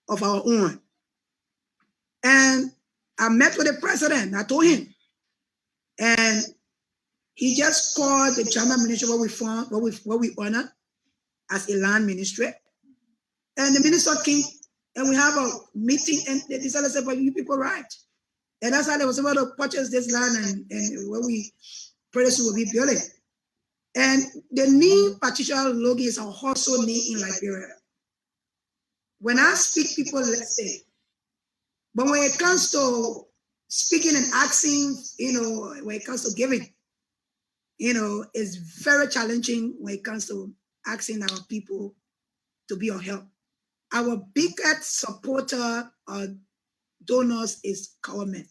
Speaker 3: of our own. And I met with the president. I told him, and he just called the German ministry what we honored as a land ministry. And the minister came, and we have a meeting, and they decided to say, "But you people right." And that's how they was able to purchase this land, and where we pretty soon will be building. And the name Patricia Logan is a household name in Liberia. When I speak, people listen. But when it comes to speaking and asking, you know, when it comes to giving, you know, it's very challenging when it comes to asking our people to be of help. Our biggest supporter or donors is government.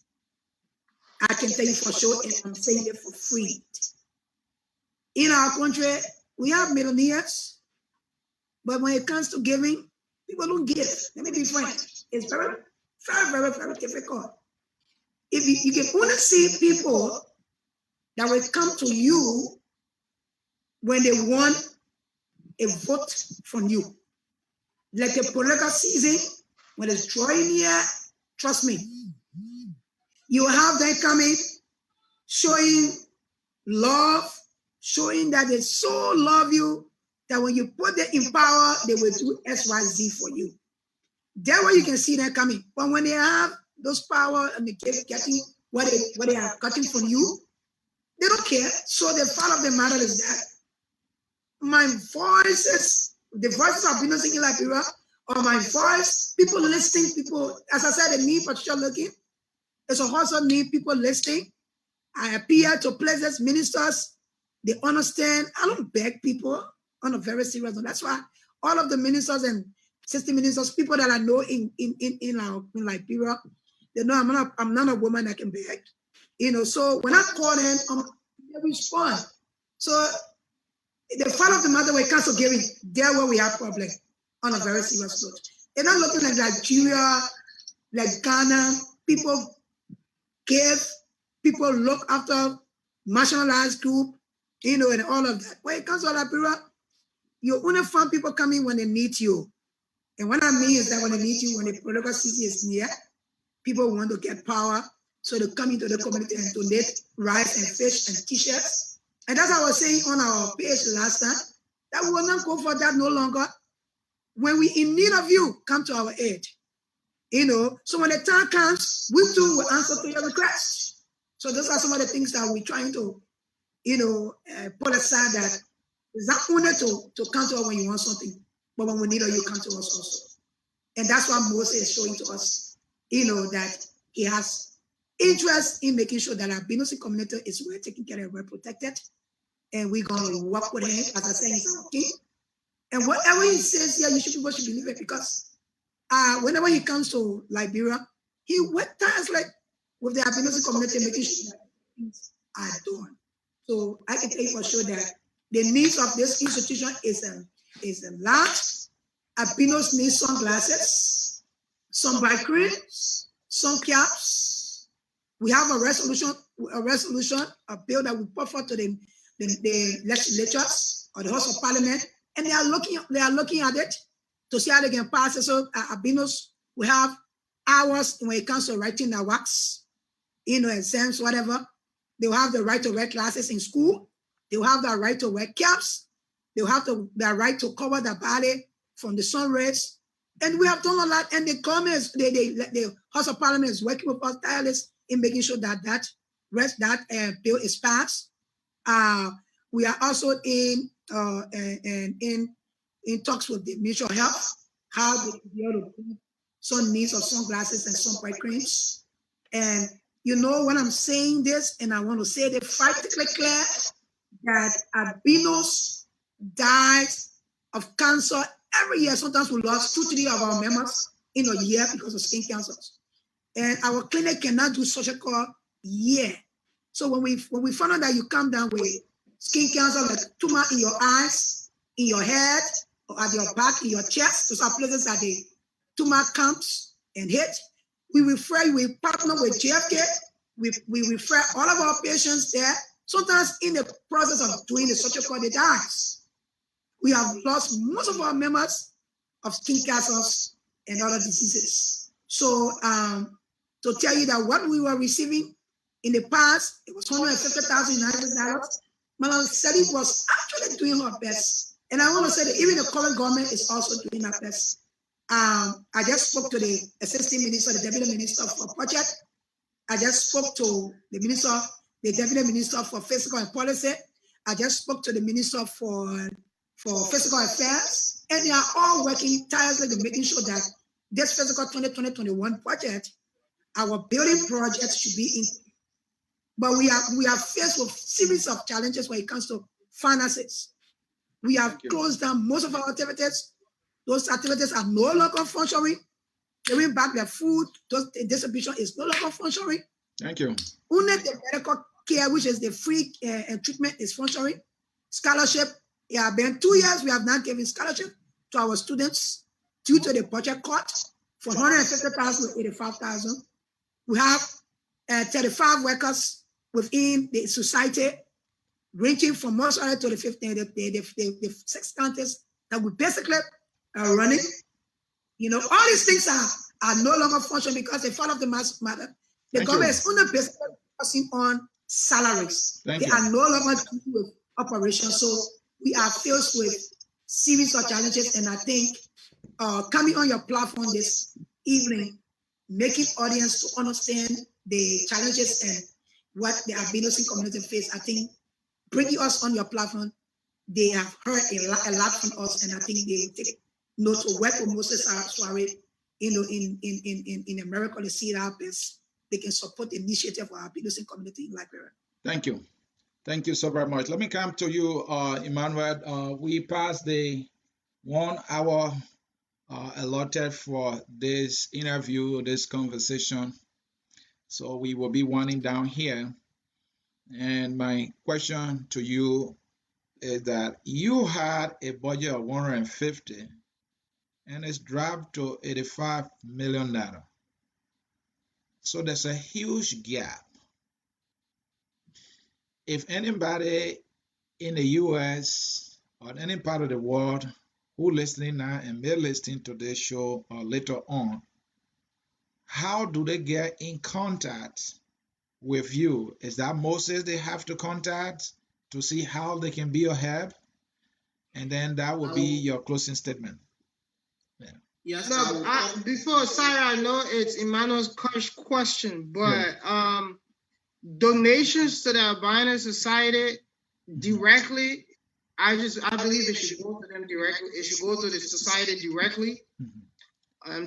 Speaker 3: I can tell you for sure, and I'm saying it for free. In our country, we have millionaires, but when it comes to giving, people don't give. Let me be frank. It's very, very, very, very difficult. If you can only see people that will come to you when they want a vote from you. Like a political season, when it's drawing near, trust me, you have them coming, showing love, showing that they so love you that when you put them in power, they will do XYZ for you. That way you can see them coming. But when they have those power and they keep getting what they are cutting from you, they don't care. So the fact of the matter is that my voices, the voices of Albino in Liberia, or my voice, people listening, people, as I said, the need Patricia Logan, it's also need people listening. I appear to places, ministers, They understand. I don't beg people on a very serious note. That's why all of the ministers and assistant ministers, people that I know in Liberia, they know I'm not a woman that can beg. So when I call them, they respond. So the fact of the matter, when it comes to giving, there where we have problem on a very serious note. They're not looking like Nigeria, like Ghana. People give, people look after marginalized group, and all of that. When it comes to Liberia, you only find people coming when they need you. And what I mean is that when they need you, when the political season is near, people want to get power, so they come into the community and donate rice and fish and t-shirts. And that's what I was saying on our page last time, that we will not go for that no longer. When we in need of you, come to our aid. So when the time comes, we too will answer to your request. So those are some of the things that we're trying to, put aside, that it's not only to come to us when you want something, but when we need you, come to us also. And that's what Moses is showing to us, that he has interest in making sure that our Albino community is well taken care of, well protected. And we're going to work with him, as I said, he's our king. And whatever he says here, people should believe it, because whenever he comes to Liberia, he works tirelessly with the Albino community, making sure that things are done. So I can tell you for sure that the needs of this institution is a lot. Albinos need sunglasses, some bike creams, some caps. We have a resolution, a bill that we put forward to the legislatures or the House of Parliament, and they are looking at it to see how they can pass it. So Albinos will have hours when it comes to writing their works, exams, whatever. They will have the right to wear glasses in school. They will have the right to wear caps. They will have the right to cover their body from the sun rays. And we have done a lot. And the comments, the House of Parliament is working with us tireless in making sure that bill is passed. We are also in talks with the Ministry of Health, how they can be able to do some needs of sunglasses and some bright creams. And when I'm saying this, and I want to say it practically clear, that albinos die of cancer every year. Sometimes we lost 2-3 of our members in a year because of skin cancers. And our clinic cannot do such a call year. So when we find out that you come down with skin cancer, like tumor in your eyes, in your head, or at your back, in your chest, those are places that the tumor comes and hit. We partner with JFK. We refer all of our patients there. Sometimes in the process of doing the social call, they die. We have lost most of our members of skin cancers and other diseases. So to tell you that what we were receiving in the past, it was $150,000 United dollars. Madam Sally was actually doing her best. And I want to say that even the current government is also doing her best. I just spoke to the assistant minister, the deputy minister for budget. I just spoke to the deputy minister for fiscal and policy. I just spoke to the minister for fiscal affairs. And they are all working tirelessly to making sure that this fiscal 2020-21 budget, our building projects should be in. But we are faced with series of challenges when it comes to finances. We have closed down most of our activities. Those activities are no longer functioning. Giving back their food, the distribution is no longer functioning.
Speaker 1: Thank you.
Speaker 3: Only the medical care, which is the free treatment, is functioning. Scholarship, it has been 2 years we have not given scholarship to our students due to the budget cut from 150,000 to 85,000. We have 35 workers within the society, ranging from Swaray to the 6 counties that we basically are running. All these things are no longer functioning because they fall off the matter. The government is only basically focusing on salaries. They are no longer dealing with operations. So we are faced with series of challenges. And I think coming on your platform this evening, making audience to understand the challenges and what the Albino community face, I think bringing us on your platform, they have heard a lot from us, and I think they will take note to work with Moses Swaray, in America to see how best they can support the initiative of our Albino community in Liberia.
Speaker 1: Thank you. Thank you so very much. Let me come to you, Emmanuel. We passed the 1 hour allotted for this interview, this conversation. So we will be winding down here. And my question to you is that you had a budget of 150 and it's dropped to 85 million naira. So there's a huge gap. If anybody in the US or any part of the world who listening now and may listen to this show or later on, how do they get in contact with you? Is that Moses they have to contact to see how they can be your help? And then that will be your closing statement. Yeah.
Speaker 2: Yes.
Speaker 4: No, before Sarah, I know it's Emmanuel's question, but donations to the Albino Society directly, I believe it should go to them directly. It should go to the society directly.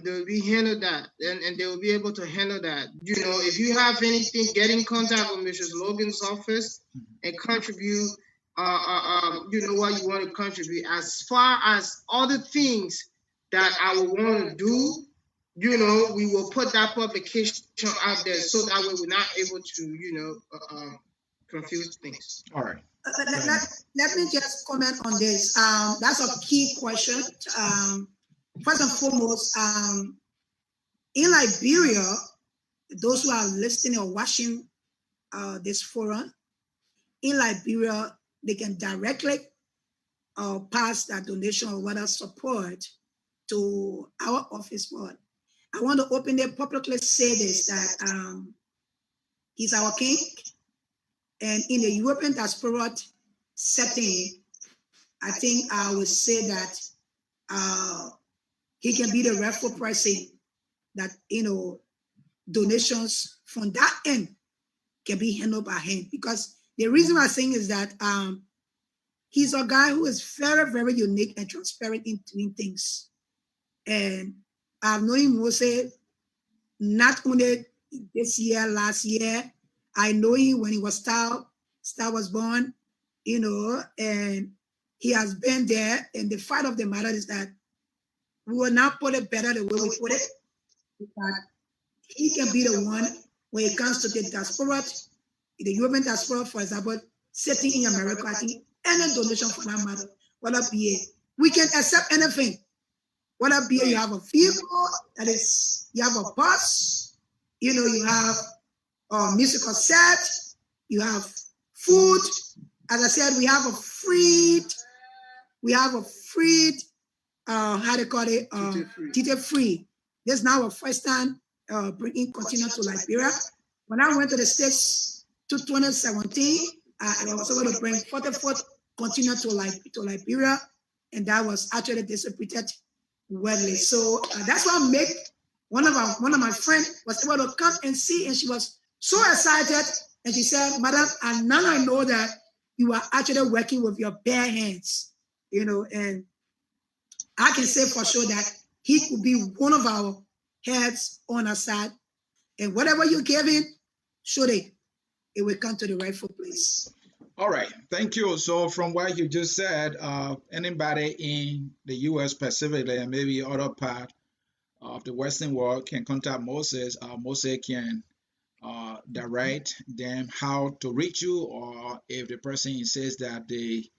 Speaker 4: They'll be handled that, and they will be able to handle that. You know, if you have anything, get in contact with Mrs. Logan's office and contribute. You know what you want to contribute. As far as other things that I would want to do, you know, we will put that publication out there so that way we're not able to, you know, confuse things.
Speaker 1: All right.
Speaker 3: Let me just comment on this. That's a key question. First and foremost, in Liberia, those who are listening or watching this forum, in Liberia, they can directly pass that donation or whatever support to our office board. I want to openly publicly say this, that he's our king. And in the European diaspora setting, I think I would say that he can be the rightful person that, you know, donations from that end can be handled by him. Because the reason I'm saying is that he's a guy who is very, very unique and transparent in doing things. And I've known him Mose not only this year, last year. I know him when he was Star was born, you know, and he has been there. And the fact of the matter is that we will not put it better the way we put it. But he can be the one when it comes to the diaspora, the European diaspora, for example, sitting in America, I think any donation for that matter, whether be we can accept anything. Whether be you have a vehicle, that is, you have a bus, you know, you have a musical set, you have food. As I said, we have a free, how they call it, duty free. This is now our first time bringing container to Liberia. When I went to the States to 2017, I was able to bring 44 container to Liberia, and that was actually distributed widely. So that's why I make one of my friends was able to come and see, and she was so excited, and she said, "Madam, and now I know that you are actually working with your bare hands, you know, and I can say for sure that he could be one of our heads on our side, and whatever you give him, surely it will come to the rightful place."
Speaker 1: All right, thank you. So from what you just said, anybody in the U.S. specifically and maybe other part of the Western world can contact Moses. Moses can direct them how to reach you, or if the person says that they